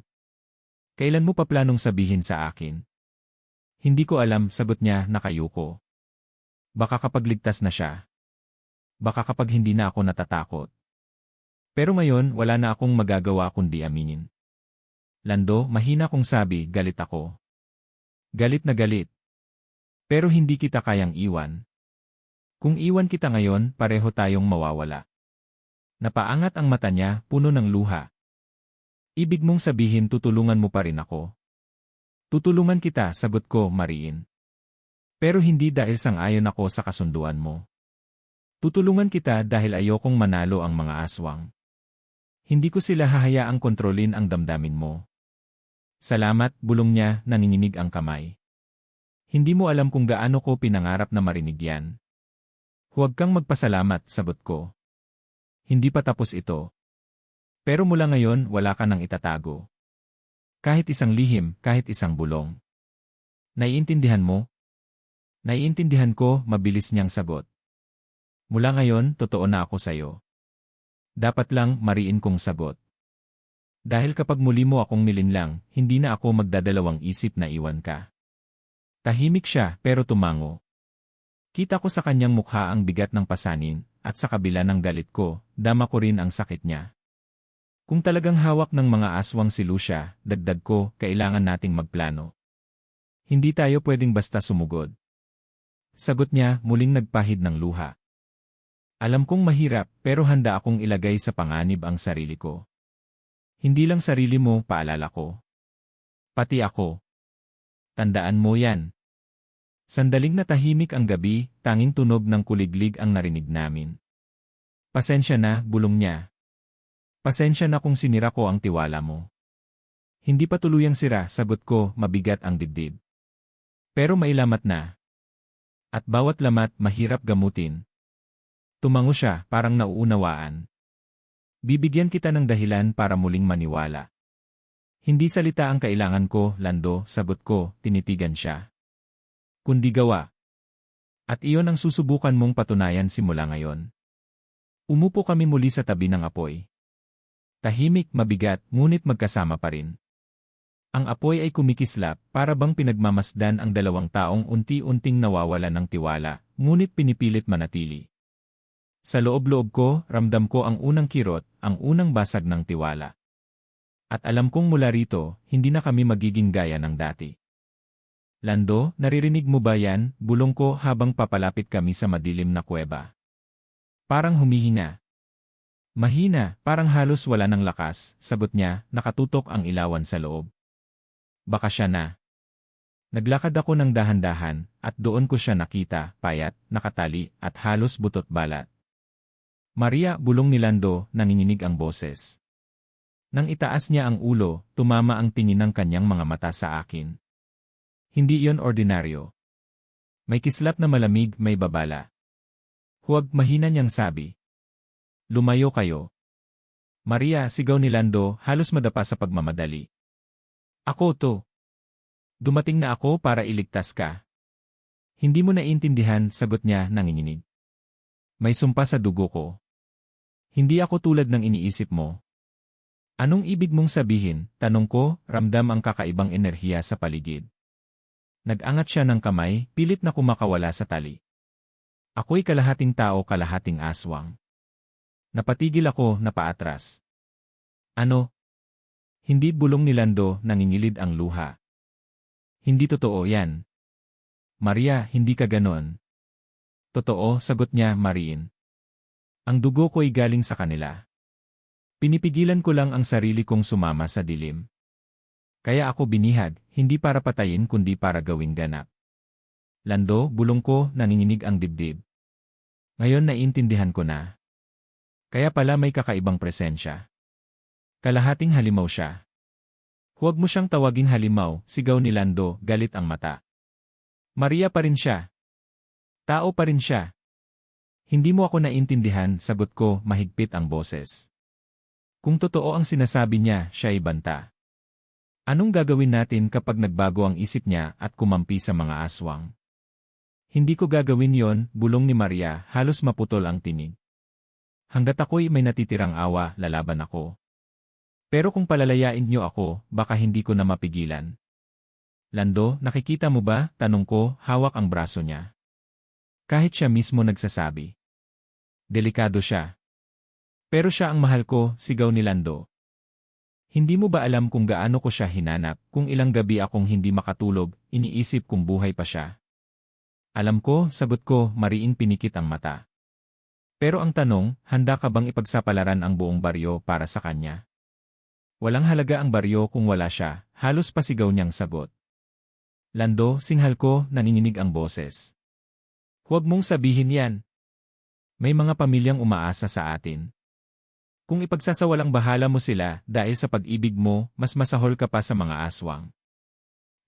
Kailan mo pa planong sabihin sa akin? Hindi ko alam, sagot niya, nakayuko. Baka kapag ligtas na siya. Baka kapag hindi na ako natatakot. Pero ngayon, wala na akong magagawa kundi aminin. Lando, mahina kong sabi, galit ako. Galit na galit. Pero hindi kita kayang iwan. Kung iwan kita ngayon, pareho tayong mawawala. Napaangat ang mata niya, puno ng luha. Ibig mong sabihin tutulungan mo pa rin ako? Tutulungan kita, sagot ko, Mariin. Pero hindi dahil sang-ayon ako sa kasunduan mo. Tutulungan kita dahil ayokong manalo ang mga aswang. Hindi ko sila hahayaang kontrolin ang damdamin mo. Salamat, bulong niya, nanginginig ang kamay. Hindi mo alam kung gaano ko pinangarap na marinig yan. Huwag kang magpasalamat, sagot ko. Hindi pa tapos ito. Pero mula ngayon, wala ka nang itatago. Kahit isang lihim, kahit isang bulong. Naiintindihan mo? Naiintindihan ko, mabilis niyang sagot. Mula ngayon, totoo na ako sa'yo. Dapat lang, Mariin kong sagot. Dahil kapag muli mo akong nilinlang, hindi na ako magdadalawang isip na iwan ka. Tahimik siya, pero tumango. Kita ko sa kanyang mukha ang bigat ng pasanin, at sa kabila ng galit ko, dama ko rin ang sakit niya. Kung talagang hawak ng mga aswang si Lucia, dagdag ko, kailangan nating magplano. Hindi tayo pwedeng basta sumugod. Sagot niya, muling nagpahid ng luha. Alam kong mahirap, pero handa akong ilagay sa panganib ang sarili ko. Hindi lang sarili mo, paalala ko. Pati ako. Tandaan mo yan. Sandaling natahimik ang gabi, tanging tunog ng kuliglig ang narinig namin. Pasensya na, bulong niya. Pasensya na kung sinira ko ang tiwala mo. Hindi pa tuluyang sira, sagot ko, mabigat ang dibdib. Pero mailamat na. At bawat lamat mahirap gamutin. Tumango siya, parang nauunawaan. Bibigyan kita ng dahilan para muling maniwala. Hindi salita ang kailangan ko, Lando, sagot ko, tinitigan siya. Kundi gawa. At iyon ang susubukan mong patunayan simula ngayon. Umupo kami muli sa tabi ng apoy. Tahimik, mabigat, ngunit magkasama pa rin. Ang apoy ay kumikislap, para bang pinagmamasdan ang dalawang taong unti-unting nawawala ng tiwala, ngunit pinipilit manatili. Sa loob-loob ko, ramdam ko ang unang kirot, ang unang basag ng tiwala. At alam kong mula rito, hindi na kami magiging gaya ng dati. Lando, naririnig mo ba yan? Bulong ko habang papalapit kami sa madilim na kuweba. Parang humihinga. Mahina, parang halos wala ng lakas, sagot niya, nakatutok ang ilawan sa loob. Baka siya na. Naglakad ako ng dahan-dahan, at doon ko siya nakita, payat, nakatali, at halos butot balat. Maria, bulong ni Lando, nanginginig ang boses. Nang itaas niya ang ulo, tumama ang tingin ng kanyang mga mata sa akin. Hindi iyon ordinaryo. May kislap na malamig, may babala. Huwag, mahina niyang sabi. Lumayo kayo. Maria, sigaw ni Lando, halos madapa sa pagmamadali. Ako to. Dumating na ako para iligtas ka. Hindi mo naiintindihan, sagot niya, nanginginig. May sumpa sa dugo ko. Hindi ako tulad ng iniisip mo. Anong ibig mong sabihin? Tanong ko, ramdam ang kakaibang enerhiya sa paligid. Nag-angat siya ng kamay, pilit na kumakawala sa tali. Ako'y kalahating tao, kalahating aswang. Napatigil ako na paatras. Ano? Hindi, bulong ni Lando, nangingilid ang luha. Hindi totoo yan. Maria, hindi ka ganon. Totoo, sagot niya, Mariin. Ang dugo ko'y galing sa kanila. Pinipigilan ko lang ang sarili kong sumama sa dilim. Kaya ako binihag, hindi para patayin kundi para gawing ganap. Lando, bulong ko, nanginginig ang dibdib. Ngayon naiintindihan ko na. Kaya pala may kakaibang presensya. Kalahating halimaw siya. Huwag mo siyang tawaging halimaw, sigaw ni Lando, galit ang mata. Maria pa rin siya. Tao pa rin siya. Hindi mo ako naintindihan, sagot ko, mahigpit ang boses. Kung totoo ang sinasabi niya, siya'y banta. Anong gagawin natin kapag nagbago ang isip niya at kumampi sa mga aswang? Hindi ko gagawin yon, bulong ni Maria, halos maputol ang tinig. Hanggat ako'y may natitirang awa, lalaban ako. Pero kung palalayain niyo ako, baka hindi ko na mapigilan. Lando, nakikita mo ba? Tanong ko, hawak ang braso niya. Kahit siya mismo nagsasabi. Delikado siya. Pero siya ang mahal ko, sigaw ni Lando. Hindi mo ba alam kung gaano ko siya hinanap, kung ilang gabi akong hindi makatulog, iniisip kung buhay pa siya? Alam ko, sagot ko, Mariin, pinikit ang mata. Pero ang tanong, handa ka bang ipagsapalaran ang buong baryo para sa kanya? Walang halaga ang baryo kung wala siya, halos pasigaw niyang sagot. Lando, singhal ko, nanginginig ang boses. Huwag mong sabihin yan. May mga pamilyang umaasa sa atin. Kung ipagsasawalang bahala mo sila dahil sa pag-ibig mo, mas masahol ka pa sa mga aswang.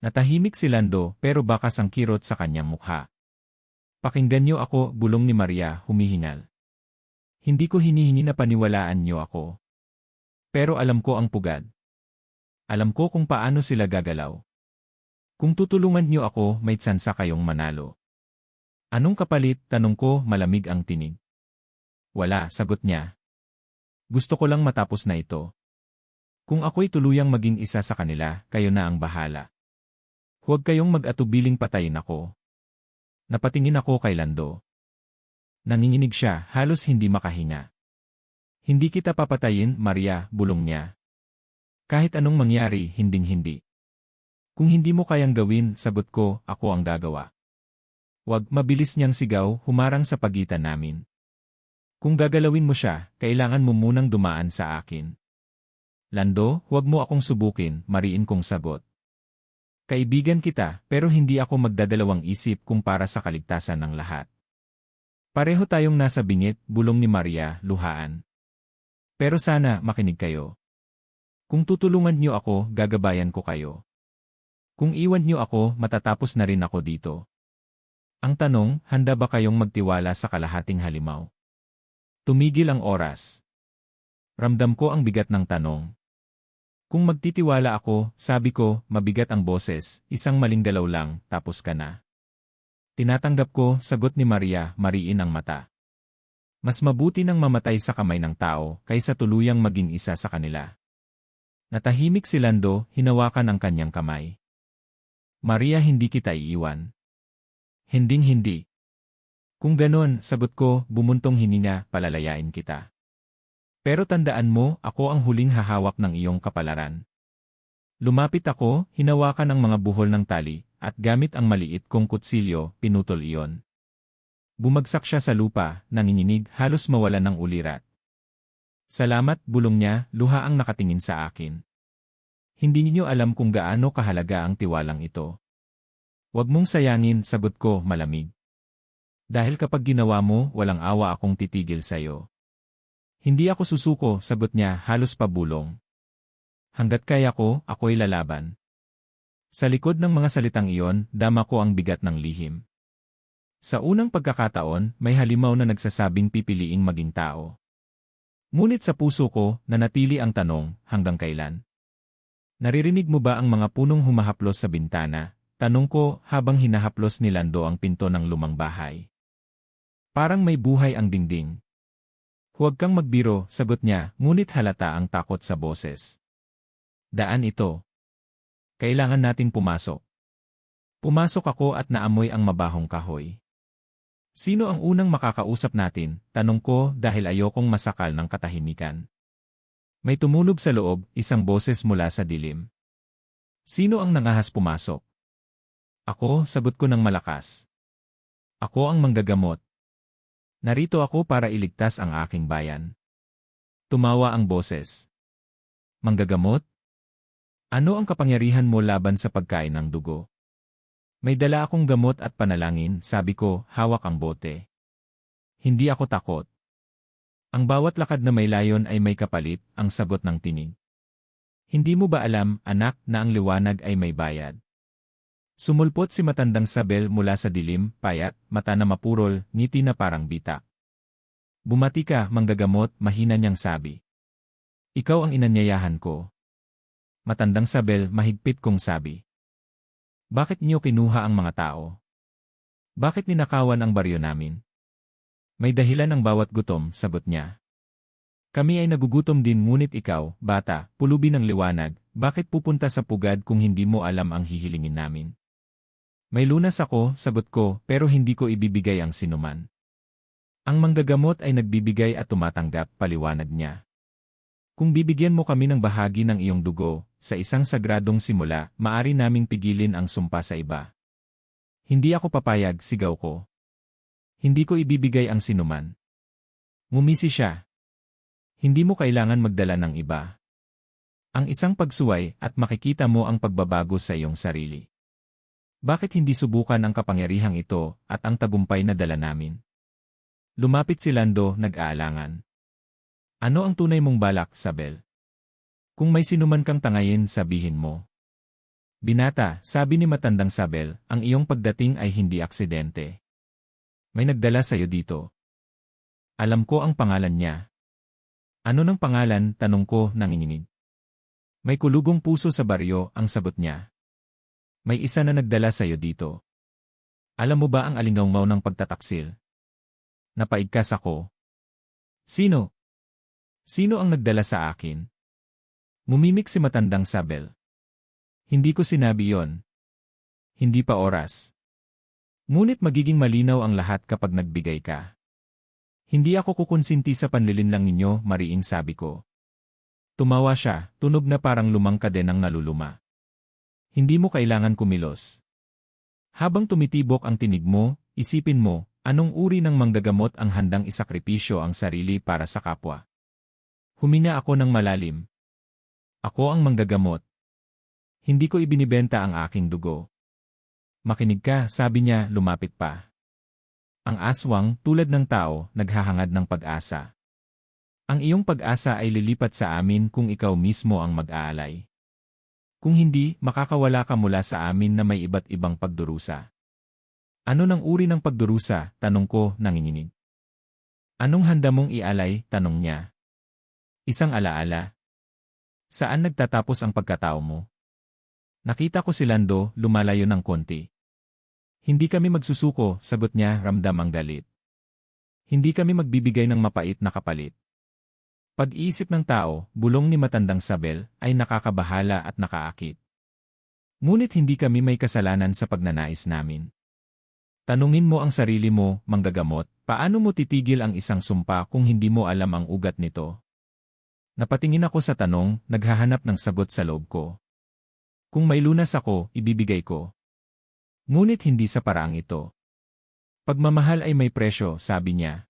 Natahimik si Lando pero bakas ang kirot sa kanyang mukha. Pakinggan niyo ako, bulong ni Maria, humihingal. Hindi ko hinihingi na paniwalaan niyo ako. Pero alam ko ang pugad. Alam ko kung paano sila gagalaw. Kung tutulungan niyo ako, may tsansa kayong manalo. Anong kapalit? Tanong ko, malamig ang tinig. Wala, sagot niya. Gusto ko lang matapos na ito. Kung ako'y tuluyang maging isa sa kanila, kayo na ang bahala. Huwag kayong mag-atubiling patayin ako. Napatingin ako kay Lando. Nanginginig siya, halos hindi makahinga. Hindi kita papatayin, Maria, bulong niya. Kahit anong mangyari, hinding-hindi. Kung hindi mo kayang gawin, sagot ko, ako ang gagawa. Wag, mabilis niyang sigaw, humarang sa pagitan namin. Kung gagalawin mo siya, kailangan mo munang dumaan sa akin. Lando, huwag mo akong subukin, Mariin kong sagot. Kaibigan kita, pero hindi ako magdadalawang isip kung para sa kaligtasan ng lahat. Pareho tayong nasa bingit, bulong ni Maria, luhaan. Pero sana, makinig kayo. Kung tutulungan niyo ako, gagabayan ko kayo. Kung iwan niyo ako, matatapos na rin ako dito. Ang tanong, handa ba kayong magtiwala sa kalahating halimaw? Tumigil ang oras. Ramdam ko ang bigat ng tanong. Kung magtitiwala ako, sabi ko, mabigat ang boses, isang maling dalaw lang, tapos ka na. Tinatanggap ko, sagot ni Maria, mariin ang mata. Mas mabuti nang mamatay sa kamay ng tao, kaysa tuluyang maging isa sa kanila. Natahimik si Lando, hinawakan ang kanyang kamay. Maria, hindi kita iiwan. Hinding-hindi. Kung ganon, sagot ko, bumuntong hininga, palalayain kita. Pero tandaan mo, ako ang huling hahawak ng iyong kapalaran. Lumapit ako, hinawakan ang mga buhol ng tali, at gamit ang maliit kong kutsilyo, pinutol iyon. Bumagsak siya sa lupa, nanginginig, halos mawalan ng ulirat. Salamat, bulong niya, luha ang nakatingin sa akin. Hindi niyo alam kung gaano kahalaga ang tiwalang ito. Huwag mong sayangin, sagot ko, malamig. Dahil kapag ginawa mo, walang awa akong titigil sa'yo. Hindi ako susuko, sagot niya, halos pabulong. Hanggat kaya ko, ako'y lalaban. Sa likod ng mga salitang iyon, dama ko ang bigat ng lihim. Sa unang pagkakataon, may halimaw na nagsasabing pipiliing maging tao. Ngunit sa puso ko, nanatili ang tanong, hanggang kailan? Naririnig mo ba ang mga punong humahaplos sa bintana? Tanong ko habang hinahaplos ni Lando ang pinto ng lumang bahay. Parang may buhay ang dingding. Huwag kang magbiro, sagot niya, ngunit halata ang takot sa boses. Daan ito. Kailangan nating pumasok. Pumasok ako at naamoy ang mabahong kahoy. Sino ang unang makakausap natin? Tanong ko dahil ayokong masakal ng katahimikan. May tumunog sa loob, isang boses mula sa dilim. Sino ang nangahas pumasok? Ako, sagot ko ng malakas. Ako ang manggagamot. Narito ako para iligtas ang aking bayan. Tumawa ang boses. Manggagamot? Ano ang kapangyarihan mo laban sa pagkain ng dugo? May dala akong gamot at panalangin, sabi ko, hawak ang bote. Hindi ako takot. Ang bawat lakad na may layon ay may kapalit, ang sagot ng tinig. Hindi mo ba alam, anak, na ang liwanag ay may bayad? Sumulpot si matandang Sabel mula sa dilim, payat, mata na mapurol, ngiti na parang bitak. Bumati ka, manggagamot, mahina niyang sabi. Ikaw ang inanyayahan ko. Matandang Sabel, mahigpit kong sabi. Bakit niyo kinuha ang mga tao? Bakit ninakawan ang baryo namin? May dahilan ang bawat gutom, sagot niya. Kami ay nagugutom din ngunit ikaw, bata, pulubi ng liwanag, bakit pupunta sa pugad kung hindi mo alam ang hihilingin namin? May lunas ako, sagot ko, pero hindi ko ibibigay ang sinuman. Ang manggagamot ay nagbibigay at tumatanggap, paliwanag niya. Kung bibigyan mo kami ng bahagi ng iyong dugo, sa isang sagradong simula, maari naming pigilin ang sumpa sa iba. Hindi ako papayag, sigaw ko. Hindi ko ibibigay ang sinuman. Ngumisi siya. Hindi mo kailangan magdala ng iba. Ang isang pagsuway at makikita mo ang pagbabago sa iyong sarili. Bakit hindi subukan ang kapangyarihang ito at ang tagumpay na dala namin? Lumapit si Lando, nag-aalangan. Ano ang tunay mong balak, Sabel? Kung may sinuman kang tangayin, sabihin mo. Binata, sabi ni matandang Sabel, ang iyong pagdating ay hindi aksidente. May nagdala sa iyo dito. Alam ko ang pangalan niya. Ano ng pangalan, tanong ko, nanginginig. May kulugong puso sa baryo, ang sagot niya. May isa na nagdala sa iyo dito. Alam mo ba ang alingaungaw ng pagtataksil? Napaigkas ako. Sino? Sino ang nagdala sa akin? Mumimik si matandang Sabel. Hindi ko sinabi yon. Hindi pa oras. Ngunit magiging malinaw ang lahat kapag nagbigay ka. Hindi ako kukonsinti sa panlilinlang ninyo, mariing sabi ko. Tumawa siya, tunog na parang lumang kadenang naluluma. Hindi mo kailangan kumilos. Habang tumitibok ang tinig mo, isipin mo, anong uri ng manggagamot ang handang isakripisyo ang sarili para sa kapwa. Huminga ako ng malalim. Ako ang manggagamot. Hindi ko ibinibenta ang aking dugo. Makinig ka, sabi niya, lumapit pa. Ang aswang, tulad ng tao, naghahangad ng pag-asa. Ang iyong pag-asa ay lilipat sa amin kung ikaw mismo ang mag-aalay. Kung hindi, makakawala ka mula sa amin na may iba't ibang pagdurusa. Ano ng uri ng pagdurusa? Tanong ko, nanginginig. Anong handa mong ialay? Tanong niya. Isang alaala. Saan nagtatapos ang pagkatao mo? Nakita ko si Lando, lumalayo ng konti. Hindi kami magsusuko, sagot niya, ramdam ang galit. Hindi kami magbibigay ng mapait na kapalit. Pag-iisip ng tao, bulong ni matandang Sabel, ay nakakabahala at nakaakit. Ngunit hindi kami may kasalanan sa pagnanais namin. Tanungin mo ang sarili mo, manggagamot, paano mo titigil ang isang sumpa kung hindi mo alam ang ugat nito? Napatingin ako sa tanong, naghahanap ng sagot sa loob ko. Kung may lunas ako, ibibigay ko. Ngunit hindi sa paraang ito. Pagmamahal ay may presyo, sabi niya.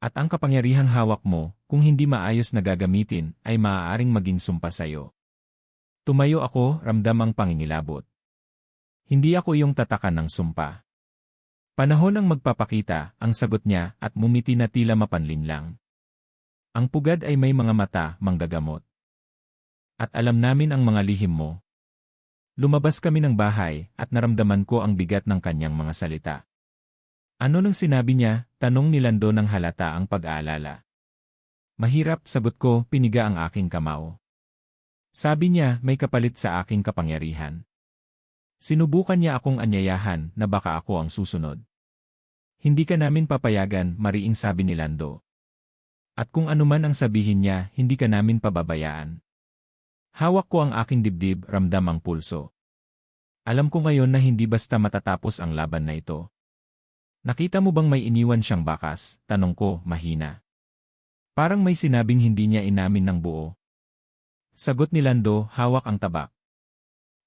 At ang kapangyarihang hawak mo, kung hindi maayos na gagamitin, ay maaaring maging sumpa sa'yo. Tumayo ako, ramdam ang pangingilabot. Hindi ako iyong tatakan ng sumpa. Panahon ang magpapakita, ang sagot niya, at mumiti na tila mapanlinlang. Ang pugad ay may mga mata, manggagamot. At alam namin ang mga lihim mo. Lumabas kami ng bahay, at naramdaman ko ang bigat ng kanyang mga salita. Ano nang sinabi niya? Tanong ni Lando ng halata ang pag-aalala. Mahirap, sagot ko, piniga ang aking kamao. Sabi niya, may kapalit sa aking kapangyarihan. Sinubukan niya akong anyayahan na baka ako ang susunod. Hindi ka namin papayagan, mariing sabi ni Lando. At kung anuman ang sabihin niya, hindi ka namin pababayaan. Hawak ko ang aking dibdib, ramdam ang pulso. Alam ko ngayon na hindi basta matatapos ang laban na ito. Nakita mo bang may iniwan siyang bakas? Tanong ko, mahina. Parang may sinabing hindi niya inamin ng buo. Sagot ni Lando, hawak ang tabak.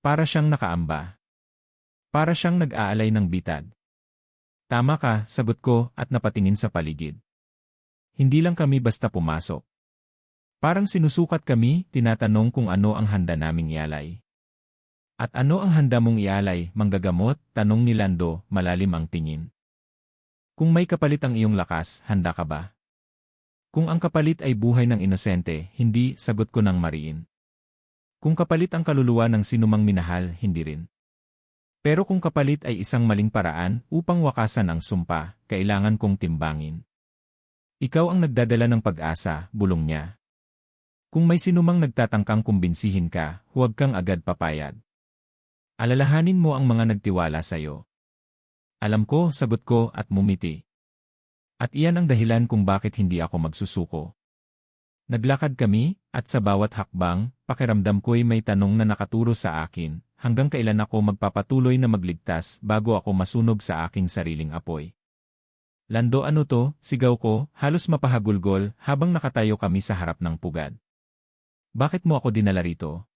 Para siyang nakaamba. Para siyang nag-aalay ng bitad. Tama ka, sagot ko at napatingin sa paligid. Hindi lang kami basta pumasok. Parang sinusukat kami, tinatanong kung ano ang handa naming ialay. At ano ang handa mong ialay, manggagamot? Tanong ni Lando, malalim ang tingin. Kung may kapalit ang iyong lakas, handa ka ba? Kung ang kapalit ay buhay ng inosente, hindi, sagot ko ng mariin. Kung kapalit ang kaluluwa ng sinumang minahal, hindi rin. Pero kung kapalit ay isang maling paraan upang wakasan ang sumpa, kailangan kong timbangin. Ikaw ang nagdadala ng pag-asa, bulong niya. Kung may sinumang nagtatangkang kumbinsihin ka, huwag kang agad papayag. Alalahanin mo ang mga nagtiwala sa'yo. Alam ko, sagot ko at mumiti. At iyan ang dahilan kung bakit hindi ako magsusuko. Naglakad kami, at sa bawat hakbang, pakiramdam ko'y may tanong na nakaturo sa akin, hanggang kailan ako magpapatuloy na magligtas bago ako masunog sa aking sariling apoy. Lando, ano to? Sigaw ko, halos mapahagulgol habang nakatayo kami sa harap ng pugad. Bakit mo ako dinala rito?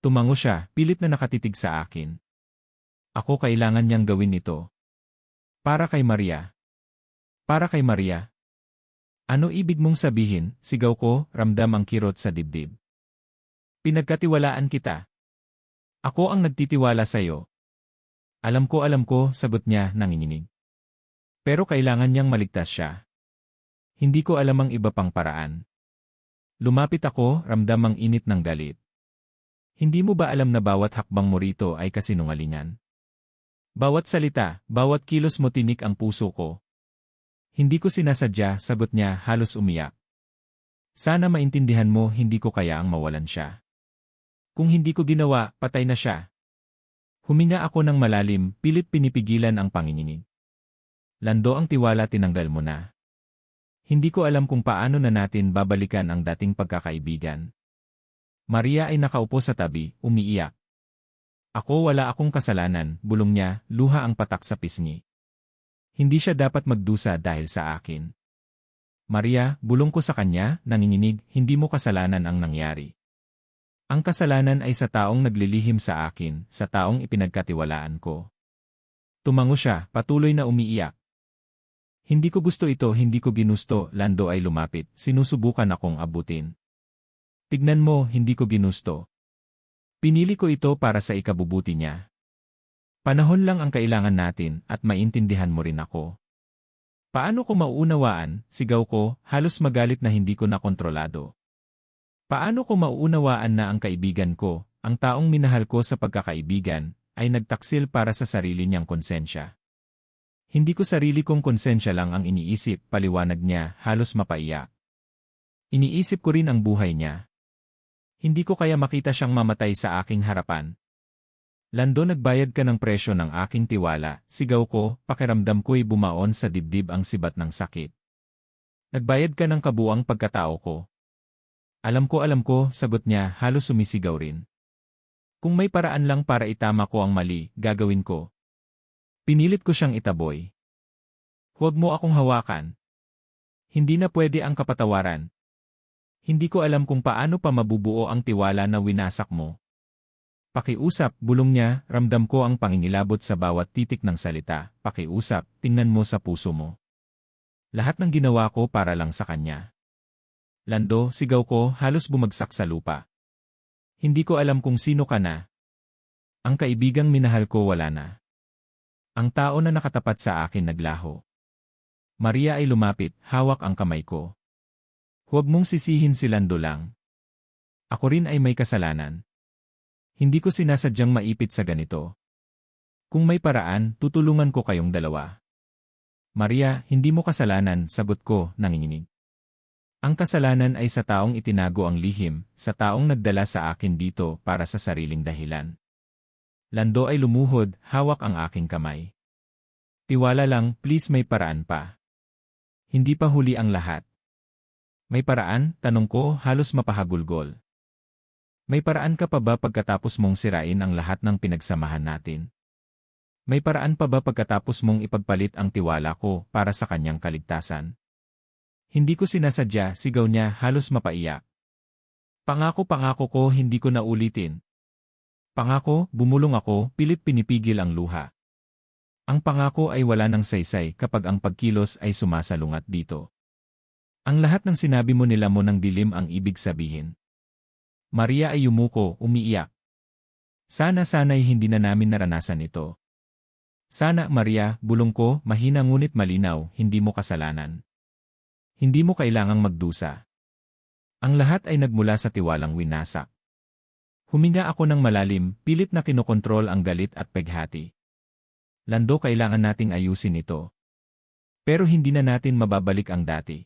Tumango siya, pilit na nakatitig sa akin. Ako kailangan niyang gawin ito. Para kay Maria. Para kay Maria. Ano ibig mong sabihin? Sigaw ko, ramdam ang kirot sa dibdib. Pinagkatiwalaan kita. Ako ang nagtitiwala sa'yo. Alam ko, sagot niya, nanginginig. Pero kailangan niyang maligtas siya. Hindi ko alam ang iba pang paraan. Lumapit ako, ramdam ang init ng galit. Hindi mo ba alam na bawat hakbang mo rito ay kasinungalingan? Bawat salita, bawat kilos mo tinik ang puso ko. Hindi ko sinasadya, sagot niya, halos umiyak. Sana maintindihan mo, hindi ko kayaang mawalan siya. Kung hindi ko ginawa, patay na siya. Huminga ako ng malalim, pilit pinipigilan ang panginginig. Lando, ang tiwala tinanggal mo na. Hindi ko alam kung paano na natin babalikan ang dating pagkakaibigan. Maria ay nakaupo sa tabi, umiiyak. Ako, wala akong kasalanan, bulong niya, luha ang patak sa pisngi. Hindi siya dapat magdusa dahil sa akin. Maria, bulong ko sa kanya, nanginginig, hindi mo kasalanan ang nangyari. Ang kasalanan ay sa taong naglilihim sa akin, sa taong ipinagkatiwalaan ko. Tumango siya, patuloy na umiiyak. Hindi ko gusto ito, hindi ko ginusto, Lando ay lumapit, sinusubukan akong abutin. Tignan mo, hindi ko ginusto. Pinili ko ito para sa ikabubuti niya. Panahon lang ang kailangan natin at maintindihan mo rin ako. Paano ko mauunawaan, sigaw ko, halos magalit na hindi ko nakontrolado. Paano ko mauunawaan na ang kaibigan ko, ang taong minahal ko sa pagkakaibigan, ay nagtaksil para sa sarili niyang konsensya? Hindi ko sarili kong konsensya lang ang iniisip, paliwanag niya, halos mapaiyak. Iniisip ko rin ang buhay niya. Hindi ko kaya makita siyang mamatay sa aking harapan. Lando, nagbayad ka ng presyo ng aking tiwala, sigaw ko, pakiramdam ko'y bumaon sa dibdib ang sibat ng sakit. Nagbayad ka ng kabuang pagkatao ko. Alam ko, sagot niya, halos sumisigaw rin. Kung may paraan lang para itama ko ang mali, gagawin ko. Pinilit ko siyang itaboy. Huwag mo akong hawakan. Hindi na pwede ang kapatawaran. Hindi ko alam kung paano pa mabubuo ang tiwala na winasak mo. Pakiusap, bulong niya, ramdam ko ang pangingilabot sa bawat titik ng salita. Pakiusap, tingnan mo sa puso mo. Lahat ng ginawa ko para lang sa kanya. Lando, sigaw ko, halos bumagsak sa lupa. Hindi ko alam kung sino ka na. Ang kaibigang minahal ko wala na. Ang tao na nakatapat sa akin naglaho. Maria ay lumapit, hawak ang kamay ko. Huwag mong sisihin si Lando lang. Ako rin ay may kasalanan. Hindi ko sinasadyang maipit sa ganito. Kung may paraan, tutulungan ko kayong dalawa. Maria, hindi mo kasalanan, sagot ko, nanginginig. Ang kasalanan ay sa taong itinago ang lihim, sa taong nagdala sa akin dito para sa sariling dahilan. Lando ay lumuhod, hawak ang aking kamay. Tiwala lang, please, may paraan pa. Hindi pa huli ang lahat. May paraan? Tanong ko, halos mapahagulgol. May paraan ka pa ba pagkatapos mong sirain ang lahat ng pinagsamahan natin? May paraan pa ba pagkatapos mong ipagpalit ang tiwala ko para sa kanyang kaligtasan? Hindi ko sinasadya, sigaw niya halos mapaiyak. Pangako ko hindi ko na ulitin. Pangako, bumulong ako, pilit pinipigil ang luha. Ang pangako ay wala ng saysay kapag ang pagkilos ay sumasalungat dito. Ang lahat ng sinabi mo nila mo ng dilim ang ibig sabihin. Maria ay yumuko, umiiyak. Sana'y hindi na namin naranasan ito. Sana, Maria, bulong ko, mahina ngunit malinaw, hindi mo kasalanan. Hindi mo kailangang magdusa. Ang lahat ay nagmula sa tiwalang winasak. Huminga ako ng malalim, pilit na kinokontrol ang galit at peghati. Lando, kailangan nating ayusin ito. Pero hindi na natin mababalik ang dati.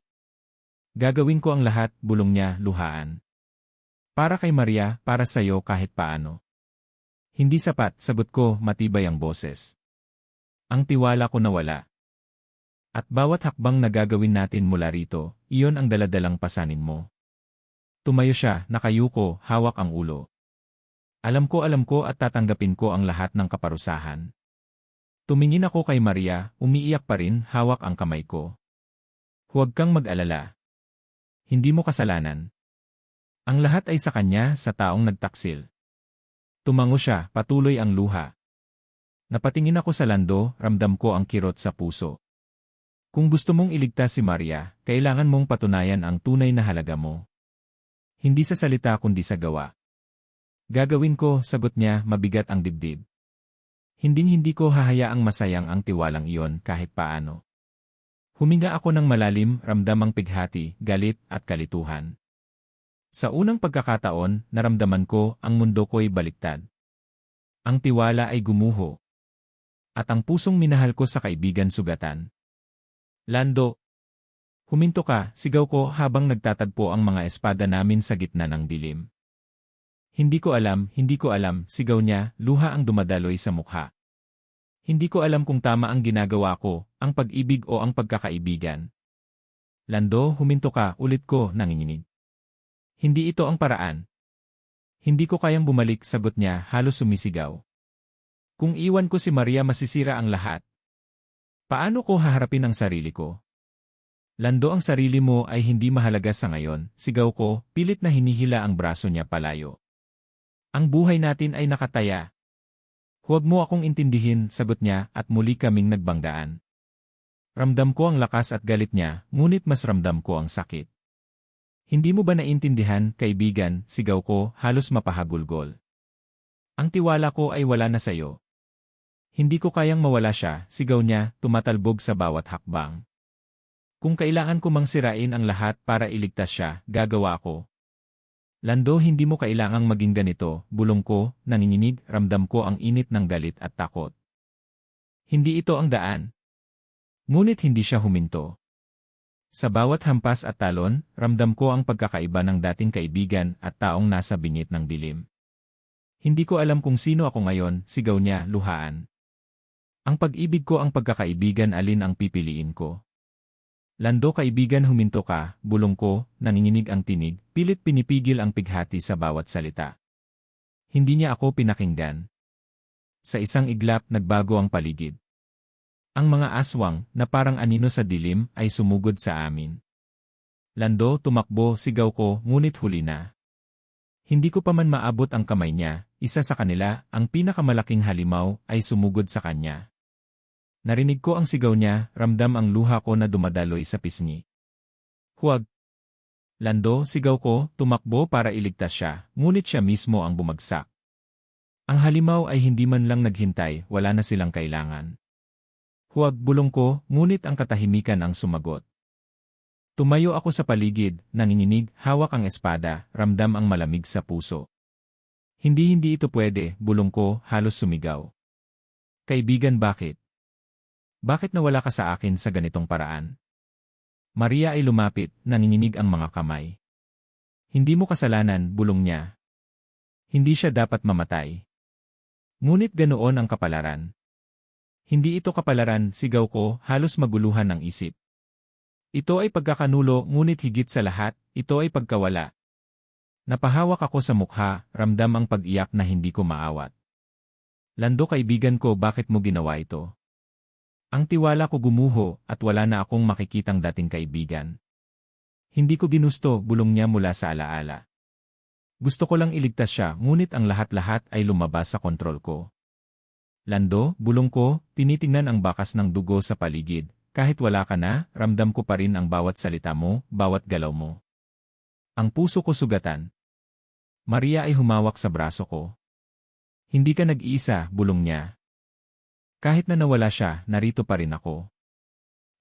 Gagawin ko ang lahat, bulong niya, luhaan. Para kay Maria, para sa'yo kahit paano. Hindi sapat, sagot ko, matibay ang boses. Ang tiwala ko nawala. At bawat hakbang na gagawin natin mula rito, iyon ang daladalang pasanin mo. Tumayo siya, nakayuko, hawak ang ulo. Alam ko at tatanggapin ko ang lahat ng kaparusahan. Tumingin ako kay Maria, umiiyak pa rin, hawak ang kamay ko. Huwag kang mag-alala. Hindi mo kasalanan. Ang lahat ay sa kanya, sa taong nagtaksil. Tumango siya, patuloy ang luha. Napatingin ako sa Lando, ramdam ko ang kirot sa puso. Kung gusto mong iligtas si Maria, kailangan mong patunayan ang tunay na halaga mo. Hindi sa salita kundi sa gawa. Gagawin ko, sagot niya, mabigat ang dibdib. Hindi ko hahayaang masayang ang tiwalang iyon kahit paano. Huminga ako ng malalim, ramdam ang pighati, galit at kalituhan. Sa unang pagkakataon, naramdaman ko ang mundo ko'y baliktad. Ang tiwala ay gumuho. At ang pusong minahal ko sa kaibigan sugatan. Lando! Huminto ka, sigaw ko habang nagtatagpo ang mga espada namin sa gitna ng dilim. Hindi ko alam, sigaw niya, luha ang dumadaloy sa mukha. Hindi ko alam kung tama ang ginagawa ko, ang pag-ibig o ang pagkakaibigan. Lando, huminto ka, ulit ko, nanginginig. Hindi ito ang paraan. Hindi ko kayang bumalik, sagot niya, halos sumisigaw. Kung iwan ko si Maria masisira ang lahat. Paano ko haharapin ang sarili ko? Lando, ang sarili mo ay hindi mahalaga sa ngayon, sigaw ko, pilit na hinihila ang braso niya palayo. Ang buhay natin ay nakataya. Huwag mo akong intindihin, sagot niya, at muli kaming nagbanggaan. Ramdam ko ang lakas at galit niya, ngunit mas ramdam ko ang sakit. Hindi mo ba naintindihan, kaibigan, sigaw ko, halos mapahagulgol. Ang tiwala ko ay wala na sayo. Hindi ko kayang mawala siya, sigaw niya, tumatalbog sa bawat hakbang. Kung kailangan ko mang sirain ang lahat para iligtas siya, gagawa ko. Lando, hindi mo kailangang maging ganito, bulong ko, nanginginig, ramdam ko ang init ng galit at takot. Hindi ito ang daan. Ngunit hindi siya huminto. Sa bawat hampas at talon, ramdam ko ang pagkakaiba ng dating kaibigan at taong nasa bingit ng dilim. Hindi ko alam kung sino ako ngayon, sigaw niya, luhaan. Ang pag-ibig ko ang pagkakaibigan, alin ang pipiliin ko? Lando, kaibigan, huminto ka, bulong ko, nanginginig ang tinig, pilit pinipigil ang pighati sa bawat salita. Hindi niya ako pinakinggan. Sa isang iglap, nagbago ang paligid. Ang mga aswang, na parang anino sa dilim, ay sumugod sa amin. Lando, tumakbo, sigaw ko, ngunit huli na. Hindi ko pa man maabot ang kamay niya, isa sa kanila, ang pinakamalaking halimaw, ay sumugod sa kanya. Narinig ko ang sigaw niya, ramdam ang luha ko na dumadaloy sa pisngi. Huwag! Lando, sigaw ko, tumakbo para iligtas siya, ngunit siya mismo ang bumagsak. Ang halimaw ay hindi man lang naghintay, wala na silang kailangan. Huwag, bulong ko, ngunit ang katahimikan ang sumagot. Tumayo ako sa paligid, nanginginig, hawak ang espada, ramdam ang malamig sa puso. Hindi ito pwede, bulong ko, halos sumigaw. Kaibigan, bakit? Bakit nawala ka sa akin sa ganitong paraan? Maria ay lumapit, nanginginig ang mga kamay. Hindi mo kasalanan, bulong niya. Hindi siya dapat mamatay. Ngunit ganoon ang kapalaran. Hindi ito kapalaran, sigaw ko, halos maguluhan ng isip. Ito ay pagkakanulo, ngunit higit sa lahat, ito ay pagkawala. Napahawak ako sa mukha, ramdam ang pag-iyak na hindi ko maawat. Lando kaibigan ko, bakit mo ginawa ito? Ang tiwala ko gumuho at wala na akong makikitang dating kaibigan. Hindi ko ginusto, bulong niya mula sa alaala. Gusto ko lang iligtas siya, ngunit ang lahat-lahat ay lumabas sa kontrol ko. Lando, bulong ko, tinitingnan ang bakas ng dugo sa paligid. Kahit wala ka na, ramdam ko pa rin ang bawat salita mo, bawat galaw mo. Ang puso ko sugatan. Maria ay humawak sa braso ko. Hindi ka nag-iisa, bulong niya. Kahit na nawala siya, narito pa rin ako.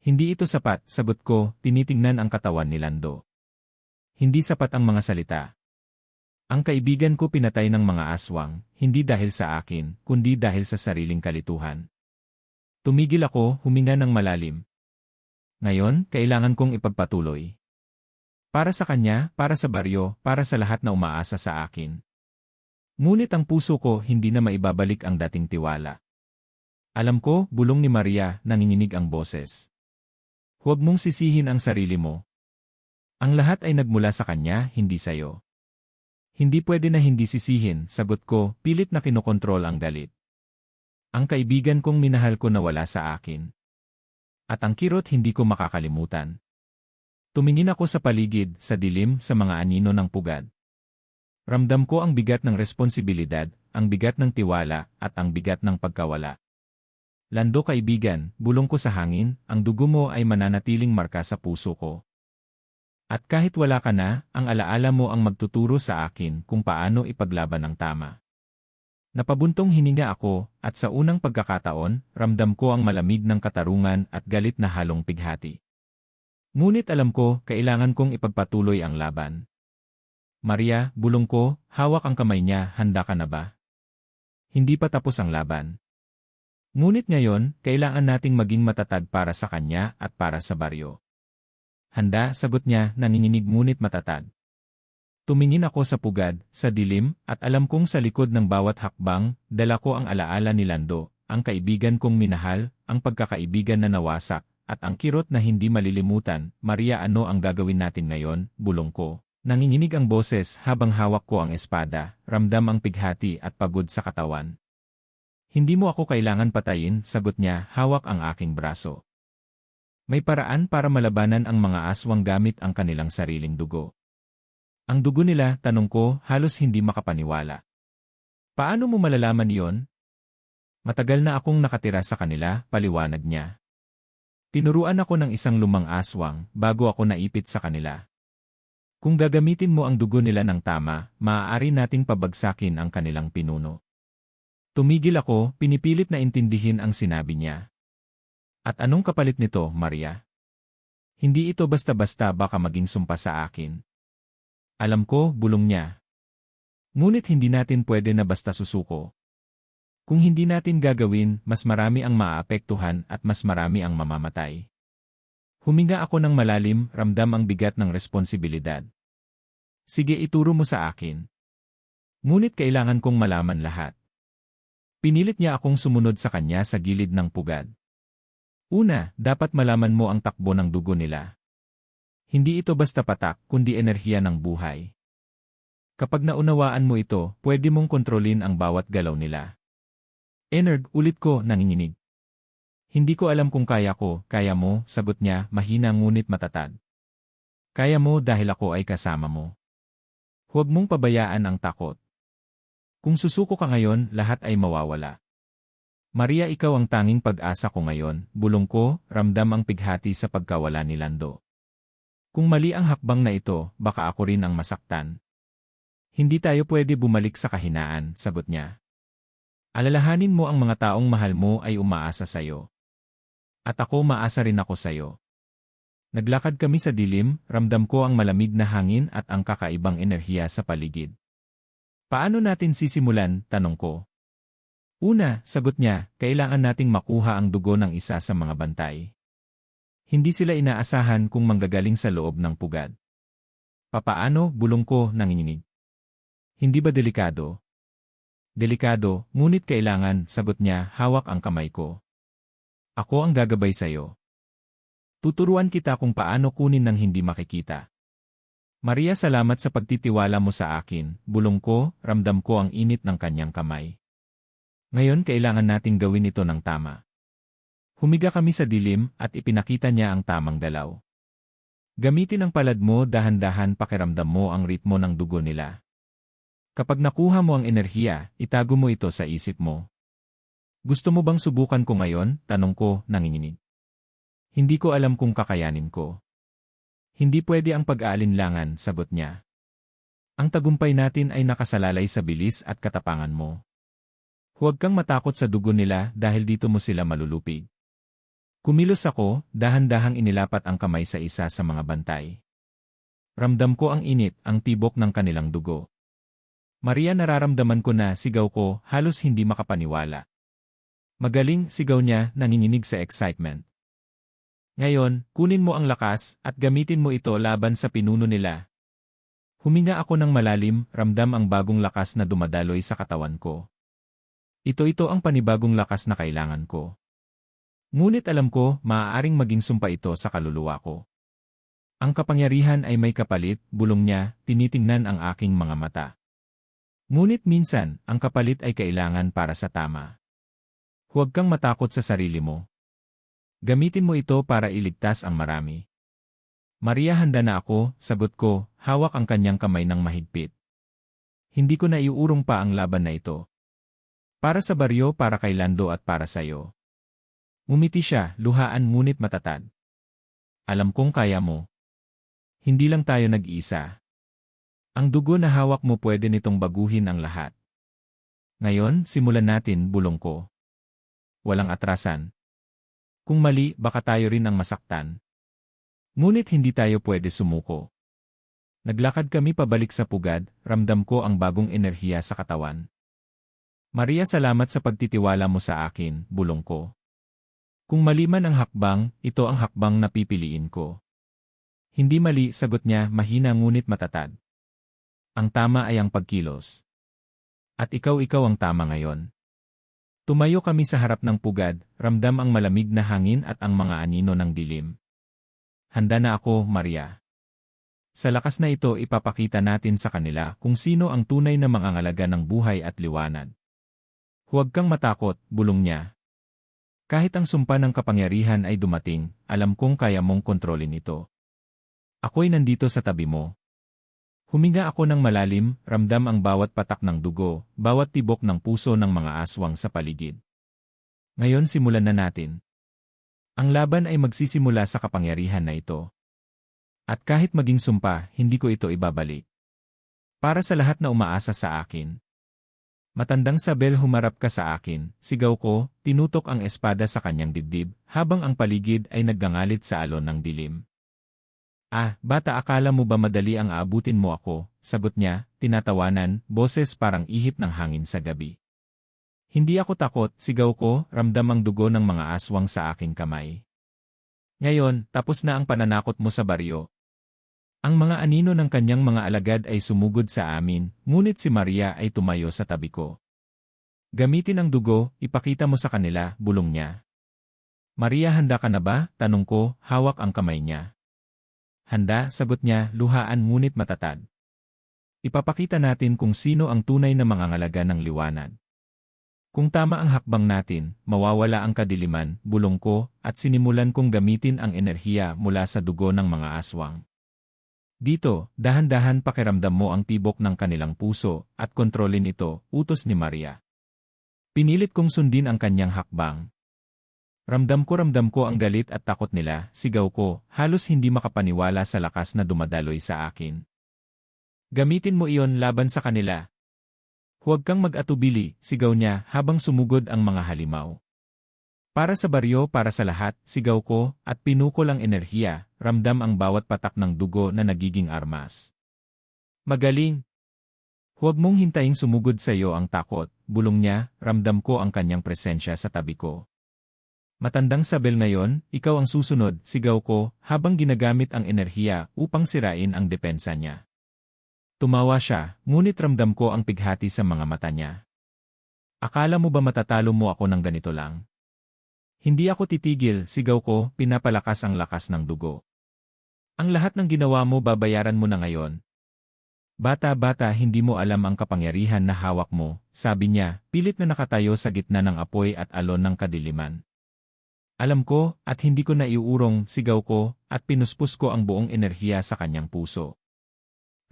Hindi ito sapat, sagot ko, tinitingnan ang katawan ni Lando. Hindi sapat ang mga salita. Ang kaibigan ko pinatay ng mga aswang, hindi dahil sa akin, kundi dahil sa sariling kalituhan. Tumigil ako, huminga ng malalim. Ngayon, kailangan kong ipagpatuloy. Para sa kanya, para sa baryo, para sa lahat na umaasa sa akin. Ngunit ang puso ko hindi na maibabalik ang dating tiwala. Alam ko, bulong ni Maria, nanginginig ang boses. Huwag mong sisihin ang sarili mo. Ang lahat ay nagmula sa kanya, hindi sayo. Hindi pwede na hindi sisihin, sagot ko, pilit na kinokontrol ang galit. Ang kaibigan kong minahal ko nawala sa akin. At ang kirot hindi ko makakalimutan. Tumingin ako sa paligid, sa dilim, sa mga anino ng pugad. Ramdam ko ang bigat ng responsibilidad, ang bigat ng tiwala, at ang bigat ng pagkawala. Lando kaibigan, bulong ko sa hangin, ang dugo mo ay mananatiling marka sa puso ko. At kahit wala ka na, ang alaala mo ang magtuturo sa akin kung paano ipaglaban ang tama. Napabuntong hininga ako, at sa unang pagkakataon, ramdam ko ang malamig ng katarungan at galit na halong pighati. Ngunit alam ko, kailangan kong ipagpatuloy ang laban. Maria, bulong ko, hawak ang kamay niya, handa ka na ba? Hindi pa tapos ang laban. Ngunit ngayon, kailangan nating maging matatag para sa kanya at para sa baryo. Handa, sagot niya, nanginginig ngunit matatag. Tumingin ako sa pugad, sa dilim, at alam kong sa likod ng bawat hakbang, dala ko ang alaala ni Lando, ang kaibigan kong minahal, ang pagkakaibigan na nawasak, at ang kirot na hindi malilimutan. Maria, ano ang gagawin natin ngayon? Bulong ko. Nanginginig ang boses habang hawak ko ang espada, ramdam ang pighati at pagod sa katawan. Hindi mo ako kailangan patayin, sagot niya, hawak ang aking braso. May paraan para malabanan ang mga aswang gamit ang kanilang sariling dugo. Ang dugo nila, tanong ko, halos hindi makapaniwala. Paano mo malalaman iyon? Matagal na akong nakatira sa kanila, paliwanag niya. Tinuruan ako ng isang lumang aswang bago ako naipit sa kanila. Kung gagamitin mo ang dugo nila ng tama, maaari nating pabagsakin ang kanilang pinuno. Tumigil ako, pinipilit na intindihin ang sinabi niya. At anong kapalit nito, Maria? Hindi ito basta-basta, baka maging sumpa sa akin. Alam ko, bulong niya. Ngunit hindi natin pwede na basta susuko. Kung hindi natin gagawin, mas marami ang maaapektuhan at mas marami ang mamamatay. Huminga ako ng malalim, ramdam ang bigat ng responsibilidad. Sige, ituro mo sa akin. Ngunit kailangan kong malaman lahat. Pinilit niya akong sumunod sa kanya sa gilid ng pugad. Una, dapat malaman mo ang takbo ng dugo nila. Hindi ito basta patak, kundi enerhiya ng buhay. Kapag naunawaan mo ito, pwede mong kontrolin ang bawat galaw nila. Ulit ko, nanginginig. Hindi ko alam kung kaya ko, kaya mo, sagot niya, mahina ngunit matatag. Kaya mo dahil ako ay kasama mo. Huwag mong pabayaan ang takot. Kung susuko ka ngayon, lahat ay mawawala. Maria, ikaw ang tanging pag-asa ko ngayon, bulong ko, ramdam ang pighati sa pagkawala ni Lando. Kung mali ang hakbang na ito, baka ako rin ang masaktan. Hindi tayo pwede bumalik sa kahinaan, sagot niya. Alalahanin mo ang mga taong mahal mo ay umaasa sa'yo. At ako, maasa rin ako sa'yo. Naglakad kami sa dilim, ramdam ko ang malamig na hangin at ang kakaibang enerhiya sa paligid. Paano natin sisimulan? Tanong ko. Una, sagot niya, kailangan nating makuha ang dugo ng isa sa mga bantay. Hindi sila inaasahan kung manggagaling sa loob ng pugad. Papaano? Bulong ko, nanginginig. Hindi ba delikado? Delikado, ngunit kailangan, sagot niya, hawak ang kamay ko. Ako ang gagabay sa'yo. Tuturuan kita kung paano kunin ng hindi makikita. Maria, salamat sa pagtitiwala mo sa akin, bulong ko, ramdam ko ang init ng kanyang kamay. Ngayon kailangan nating gawin ito ng tama. Humiga kami sa dilim at ipinakita niya ang tamang dalaw. Gamitin ang palad mo, dahan-dahan pakiramdam mo ang ritmo ng dugo nila. Kapag nakuha mo ang enerhiya, itago mo ito sa isip mo. Gusto mo bang subukan ko ngayon? Tanong ko, nanginginig. Hindi ko alam kung kakayanin ko. Hindi pwede ang pag-aalinlangan, sagot niya. Ang tagumpay natin ay nakasalalay sa bilis at katapangan mo. Huwag kang matakot sa dugo nila dahil dito mo sila malulupig. Kumilos ako, dahan-dahang inilapat ang kamay sa isa sa mga bantay. Ramdam ko ang init, ang tibok ng kanilang dugo. Maria, nararamdaman ko na, sigaw ko, halos hindi makapaniwala. Magaling, sigaw niya, nanginginig sa excitement. Ngayon, kunin mo ang lakas at gamitin mo ito laban sa pinuno nila. Huminga ako ng malalim, ramdam ang bagong lakas na dumadaloy sa katawan ko. Ito ang panibagong lakas na kailangan ko. Ngunit alam ko, maaaring maging sumpa ito sa kaluluwa ko. Ang kapangyarihan ay may kapalit, bulong niya, tinitingnan ang aking mga mata. Ngunit minsan, ang kapalit ay kailangan para sa tama. Huwag kang matakot sa sarili mo. Gamitin mo ito para iligtas ang marami. Maria, handa na ako, sagot ko, hawak ang kanyang kamay ng mahigpit. Hindi ko na iuurong pa ang laban na ito. Para sa baryo, para kay Lando at para sa'yo. Umiti siya, luhaan ngunit matatag. Alam kong kaya mo. Hindi lang tayo nag-iisa. Ang dugo na hawak mo pwede nitong baguhin ang lahat. Ngayon, simulan natin, bulong ko. Walang atrasan. Kung mali, baka tayo rin ang masaktan. Ngunit hindi tayo pwede sumuko. Naglakad kami pabalik sa pugad, ramdam ko ang bagong enerhiya sa katawan. Maria, salamat sa pagtitiwala mo sa akin, bulong ko. Kung mali man ang hakbang, ito ang hakbang na pipiliin ko. Hindi mali, sagot niya, mahina ngunit matatag. Ang tama ay ang pagkilos. At ikaw ang tama ngayon. Tumayo kami sa harap ng pugad, ramdam ang malamig na hangin at ang mga anino ng dilim. Handa na ako, Maria. Sa lakas na ito ipapakita natin sa kanila kung sino ang tunay na mangangalaga ng buhay at liwanag. Huwag kang matakot, bulong niya. Kahit ang sumpa ng kapangyarihan ay dumating, alam kong kaya mong kontrolin ito. Ako'y nandito sa tabi mo. Huminga ako ng malalim, ramdam ang bawat patak ng dugo, bawat tibok ng puso ng mga aswang sa paligid. Ngayon simulan na natin. Ang laban ay magsisimula sa kapangyarihan na ito. At kahit maging sumpa, hindi ko ito ibabalik. Para sa lahat na umaasa sa akin. Matandang Sabel, humarap ka sa akin, sigaw ko, tinutok ang espada sa kanyang dibdib, habang ang paligid ay naggangalit sa alon ng dilim. Bata, akala mo ba madali ang aabutin mo ako? Sagot niya, tinatawanan, boses parang ihip ng hangin sa gabi. Hindi ako takot, sigaw ko, ramdam ang dugo ng mga aswang sa aking kamay. Ngayon, tapos na ang pananakot mo sa baryo. Ang mga anino ng kanyang mga alagad ay sumugod sa amin, ngunit si Maria ay tumayo sa tabi ko. Gamitin ang dugo, ipakita mo sa kanila, bulong niya. Maria, handa ka na ba? Tanong ko, hawak ang kamay niya. Handa, sagot niya, luhaan ngunit matatag. Ipapakita natin kung sino ang tunay na mangangalaga ng liwanag. Kung tama ang hakbang natin, mawawala ang kadiliman, bulong ko, at sinimulan kong gamitin ang enerhiya mula sa dugo ng mga aswang. Dito, dahan-dahan pakiramdam mo ang tibok ng kanilang puso, at kontrolin ito, utos ni Maria. Pinilit kong sundin ang kanyang hakbang. Ramdam ko ang galit at takot nila, sigaw ko, halos hindi makapaniwala sa lakas na dumadaloy sa akin. Gamitin mo iyon laban sa kanila. Huwag kang mag-atubili, sigaw niya habang sumugod ang mga halimaw. Para sa baryo, para sa lahat, sigaw ko, at pinukol ang enerhiya, ramdam ang bawat patak ng dugo na nagiging armas. Magaling! Huwag mong hintaying sumugod sa iyo ang takot, bulong niya, ramdam ko ang kanyang presensya sa tabi ko. Matandang Sabel, ngayon, ikaw ang susunod, sigaw ko, habang ginagamit ang enerhiya upang sirain ang depensa niya. Tumawa siya, ngunit ramdam ko ang pighati sa mga mata niya. Akala mo ba matatalo mo ako ng ganito lang? Hindi ako titigil, sigaw ko, pinapalakas ang lakas ng dugo. Ang lahat ng ginawa mo babayaran mo na ngayon. Bata-bata, hindi mo alam ang kapangyarihan na hawak mo, sabi niya, pilit na nakatayo sa gitna ng apoy at alon ng kadiliman. Alam ko, at hindi ko naiurong, sigaw ko, at pinuspos ko ang buong enerhiya sa kanyang puso.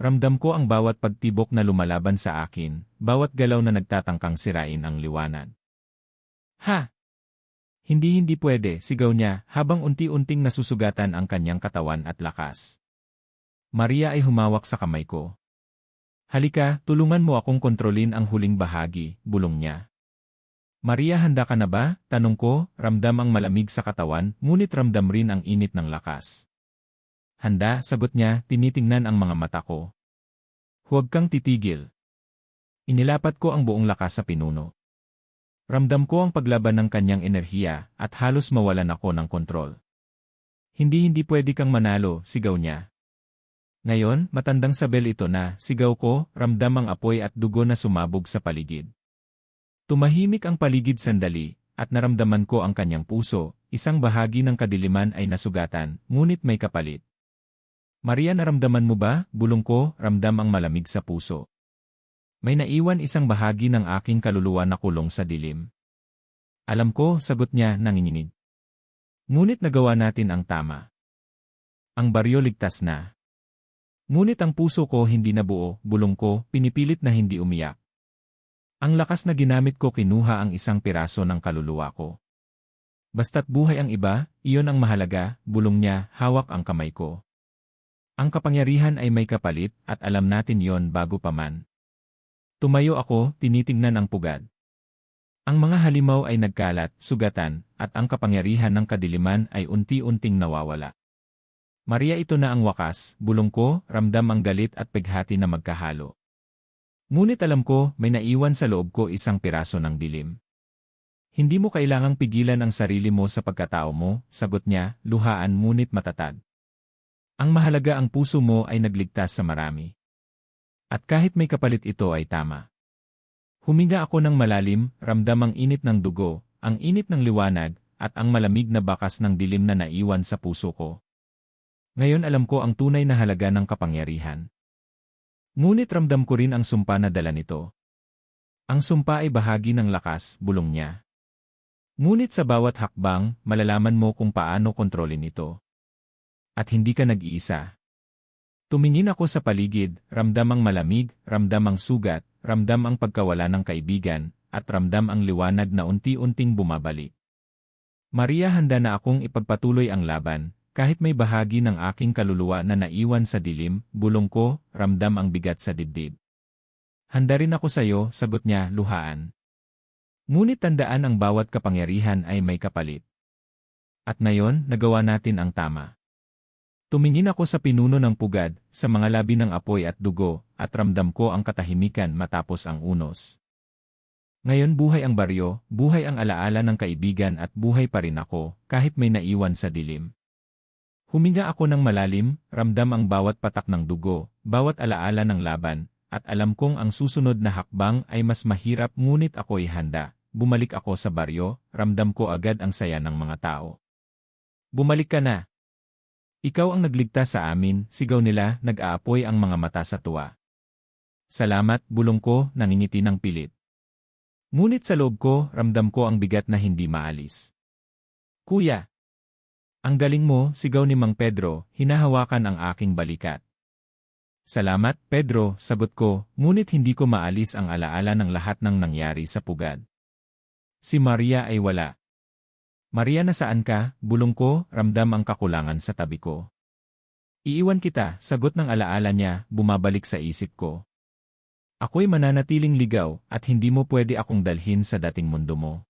Ramdam ko ang bawat pagtibok na lumalaban sa akin, bawat galaw na nagtatangkang sirain ang liwanag. Ha! Hindi pwede, sigaw niya, habang unti-unting nasusugatan ang kanyang katawan at lakas. Maria ay humawak sa kamay ko. Halika, tulungan mo akong kontrolin ang huling bahagi, bulong niya. Maria, handa ka na ba? Tanong ko, ramdam ang malamig sa katawan, ngunit ramdam rin ang init ng lakas. Handa, sagot niya, tinitingnan ang mga mata ko. Huwag kang titigil. Inilapat ko ang buong lakas sa pinuno. Ramdam ko ang paglaban ng kanyang enerhiya, at halos mawalan ako ng kontrol. Hindi pwede kang manalo, sigaw niya. Ngayon, matandang sabel ito na, sigaw ko, ramdam ang apoy at dugo na sumabog sa paligid. Tumahimik ang paligid sandali, at naramdaman ko ang kanyang puso, isang bahagi ng kadiliman ay nasugatan, ngunit may kapalit. Maria, naramdaman mo ba? Bulong ko, ramdam ang malamig sa puso. May naiwan isang bahagi ng aking kaluluwa na kulong sa dilim. Alam ko, sagot niya, nanginginig. Ngunit nagawa natin ang tama. Ang baryo ligtas na. Ngunit ang puso ko hindi nabuo, bulong ko, pinipilit na hindi umiyak. Ang lakas na ginamit ko kinuha ang isang piraso ng kaluluwa ko. Basta't buhay ang iba, iyon ang mahalaga, bulong niya, hawak ang kamay ko. Ang kapangyarihan ay may kapalit, at alam natin yon bago pa man. Tumayo ako, tinitingnan ang pugad. Ang mga halimaw ay nagkalat, sugatan, at ang kapangyarihan ng kadiliman ay unti-unting nawawala. Maria, ito na ang wakas, bulong ko, ramdam ang galit at pighati na magkahalo. Ngunit alam ko, may naiwan sa loob ko isang piraso ng dilim. Hindi mo kailangang pigilan ang sarili mo sa pagkatao mo, sagot niya, luhaan ngunit matatag. Ang mahalaga ang puso mo ay nagligtas sa marami. At kahit may kapalit ito ay tama. Huminga ako ng malalim, ramdam ang init ng dugo, ang init ng liwanag, at ang malamig na bakas ng dilim na naiwan sa puso ko. Ngayon alam ko ang tunay na halaga ng kapangyarihan. Ngunit ramdam ko rin ang sumpa na dala nito. Ang sumpa ay bahagi ng lakas, bulong niya. Ngunit sa bawat hakbang, malalaman mo kung paano kontrolin ito. At hindi ka nag-iisa. Tumingin ako sa paligid, ramdam ang malamig, ramdam ang sugat, ramdam ang pagkawala ng kaibigan, at ramdam ang liwanag na unti-unting bumabalik. Maria, handa na akong ipagpatuloy ang laban. Kahit may bahagi ng aking kaluluwa na naiwan sa dilim, bulong ko, ramdam ang bigat sa dibdib. Handa rin ako sa iyo, sagot niya, luhaan. Ngunit tandaan ang bawat kapangyarihan ay may kapalit. At ngayon, nagawa natin ang tama. Tumingin ako sa pinuno ng pugad, sa mga labi ng apoy at dugo, at ramdam ko ang katahimikan matapos ang unos. Ngayon buhay ang baryo, buhay ang alaala ng kaibigan at buhay pa rin ako, kahit may naiwan sa dilim. Huminga ako ng malalim, ramdam ang bawat patak ng dugo, bawat alaala ng laban, at alam kong ang susunod na hakbang ay mas mahirap ngunit ako'y handa. Bumalik ako sa baryo, ramdam ko agad ang saya ng mga tao. Bumalik ka na. Ikaw ang nagligtas sa amin, sigaw nila, nag-aapoy ang mga mata sa tuwa. Salamat, bulong ko, nangingiti ng pilit. Ngunit sa loob ko, ramdam ko ang bigat na hindi maalis. Kuya! Ang galing mo, sigaw ni Mang Pedro, hinahawakan ang aking balikat. Salamat, Pedro, sagot ko, ngunit hindi ko maalis ang alaala ng lahat ng nangyari sa pugad. Si Maria ay wala. Maria, nasaan ka? Bulong ko, ramdam ang kakulangan sa tabi ko. Iiwan kita, sagot ng alaala niya, bumabalik sa isip ko. Ako'y mananatiling ligaw at hindi mo pwede akong dalhin sa dating mundo mo.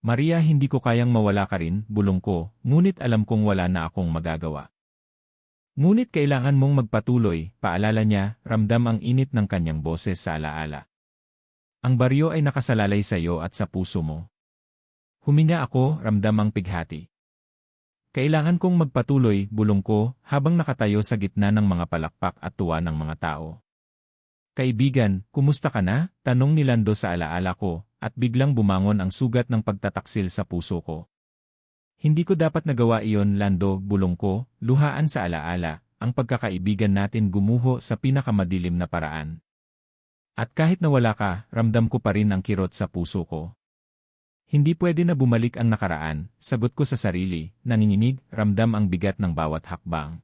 Maria, hindi ko kayang mawala ka rin, bulong ko, ngunit alam kong wala na akong magagawa. Ngunit kailangan mong magpatuloy, paalala niya, ramdam ang init ng kanyang boses sa alaala. Ang baryo ay nakasalalay sa iyo at sa puso mo. Huminga ako, ramdam ang pighati. Kailangan kong magpatuloy, bulong ko, habang nakatayo sa gitna ng mga palakpak at tuwa ng mga tao. Kaibigan, kumusta ka na? Tanong ni Lando sa alaala ko, at biglang bumangon ang sugat ng pagtataksil sa puso ko. Hindi ko dapat nagawa iyon, Lando, bulong ko, luhaan sa alaala, ang pagkakaibigan natin gumuho sa pinakamadilim na paraan. At kahit nawala ka, ramdam ko pa rin ang kirot sa puso ko. Hindi pwede na bumalik ang nakaraan, sagot ko sa sarili, nanginginig, ramdam ang bigat ng bawat hakbang.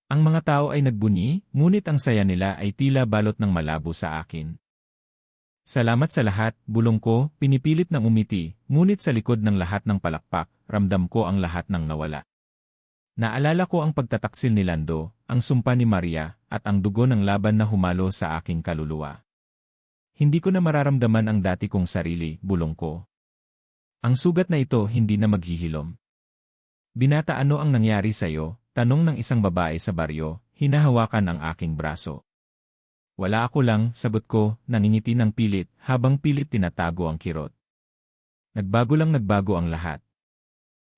Ang mga tao ay nagbunyi, ngunit ang saya nila ay tila balot ng malabo sa akin. Salamat sa lahat, bulong ko, pinipilit ng umiti, ngunit sa likod ng lahat ng palakpak, ramdam ko ang lahat ng nawala. Naalala ko ang pagtataksil ni Lando, ang sumpa ni Maria, at ang dugo ng laban na humalo sa aking kaluluwa. Hindi ko na mararamdaman ang dati kong sarili, bulong ko. Ang sugat na ito hindi na maghihilom. Binata, ano ang nangyari sa'yo? Tanong ng isang babae sa baryo, hinahawakan ang aking braso. Wala, ako lang, sagot ko, nangingiti ng pilit, habang pilit tinatago ang kirot. Nagbago ang lahat.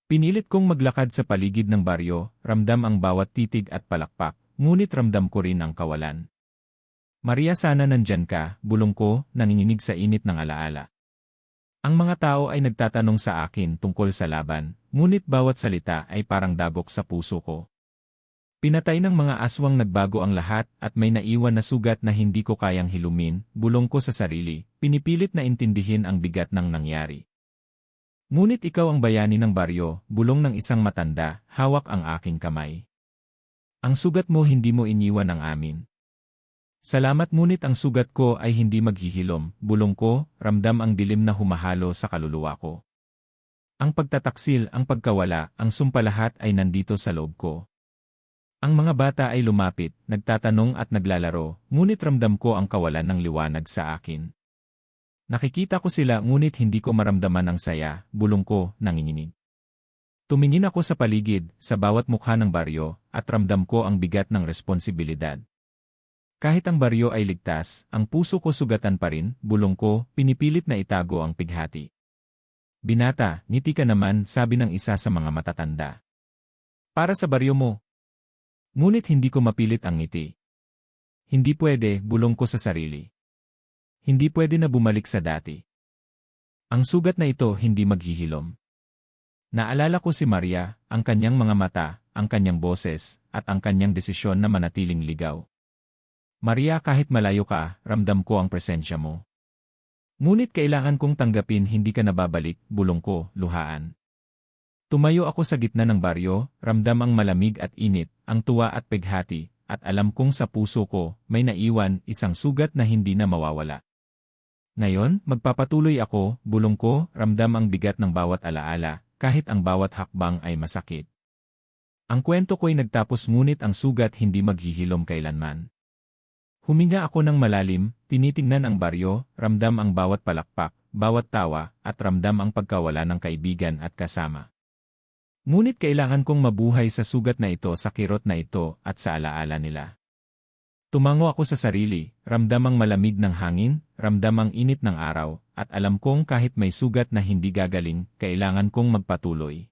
Pinilit kong maglakad sa paligid ng baryo, ramdam ang bawat titig at palakpak, ngunit ramdam ko rin ang kawalan. Maria, sana nandyan ka, bulong ko, nanginginig sa init ng alaala. Ang mga tao ay nagtatanong sa akin tungkol sa laban, ngunit bawat salita ay parang dagok sa puso ko. Pinatay ng mga aswang, nagbago ang lahat, at may naiwan na sugat na hindi ko kayang hilumin, bulong ko sa sarili, pinipilit na intindihin ang bigat ng nangyari. Ngunit ikaw ang bayani ng baryo, bulong ng isang matanda, hawak ang aking kamay. Ang sugat mo hindi mo iniwan ang amin. Salamat, ngunit ang sugat ko ay hindi maghihilom, bulong ko, ramdam ang dilim na humahalo sa kaluluwa ko. Ang pagtataksil, ang pagkawala, ang sumpa, lahat ay nandito sa loob ko. Ang mga bata ay lumapit, nagtatanong at naglalaro, ngunit ramdam ko ang kawalan ng liwanag sa akin. Nakikita ko sila ngunit hindi ko maramdaman ang saya, bulong ko, nanginginig. Tumingin ako sa paligid, sa bawat mukha ng baryo, at ramdam ko ang bigat ng responsibilidad. Kahit ang baryo ay ligtas, ang puso ko sugatan pa rin, bulong ko, pinipilit na itago ang pighati. Binata, ngiti ka naman, sabi ng isa sa mga matatanda. Para sa baryo mo. Ngunit hindi ko mapilit ang ngiti. Hindi pwede, bulong ko sa sarili. Hindi pwede na bumalik sa dati. Ang sugat na ito hindi maghihilom. Naalala ko si Maria, ang kanyang mga mata, ang kanyang boses, at ang kanyang desisyon na manatiling ligaw. Maria, kahit malayo ka, ramdam ko ang presensya mo. Ngunit kailangan kong tanggapin, hindi ka nababalik, bulong ko, luhaan. Tumayo ako sa gitna ng baryo, ramdam ang malamig at init, ang tuwa at pighati, at alam kong sa puso ko, may naiwan, isang sugat na hindi na mawawala. Ngayon, magpapatuloy ako, bulong ko, ramdam ang bigat ng bawat alaala, kahit ang bawat hakbang ay masakit. Ang kwento ko'y nagtapos, ngunit ang sugat hindi maghihilom kailanman. Huminga ako ng malalim, tinitingnan ang baryo, ramdam ang bawat palakpak, bawat tawa, at ramdam ang pagkawala ng kaibigan at kasama. Ngunit kailangan kong mabuhay sa sugat na ito, sa kirot na ito, at sa alaala nila. Tumango ako sa sarili, ramdam ang malamig ng hangin, ramdam ang init ng araw, at alam kong kahit may sugat na hindi gagaling, kailangan kong magpatuloy.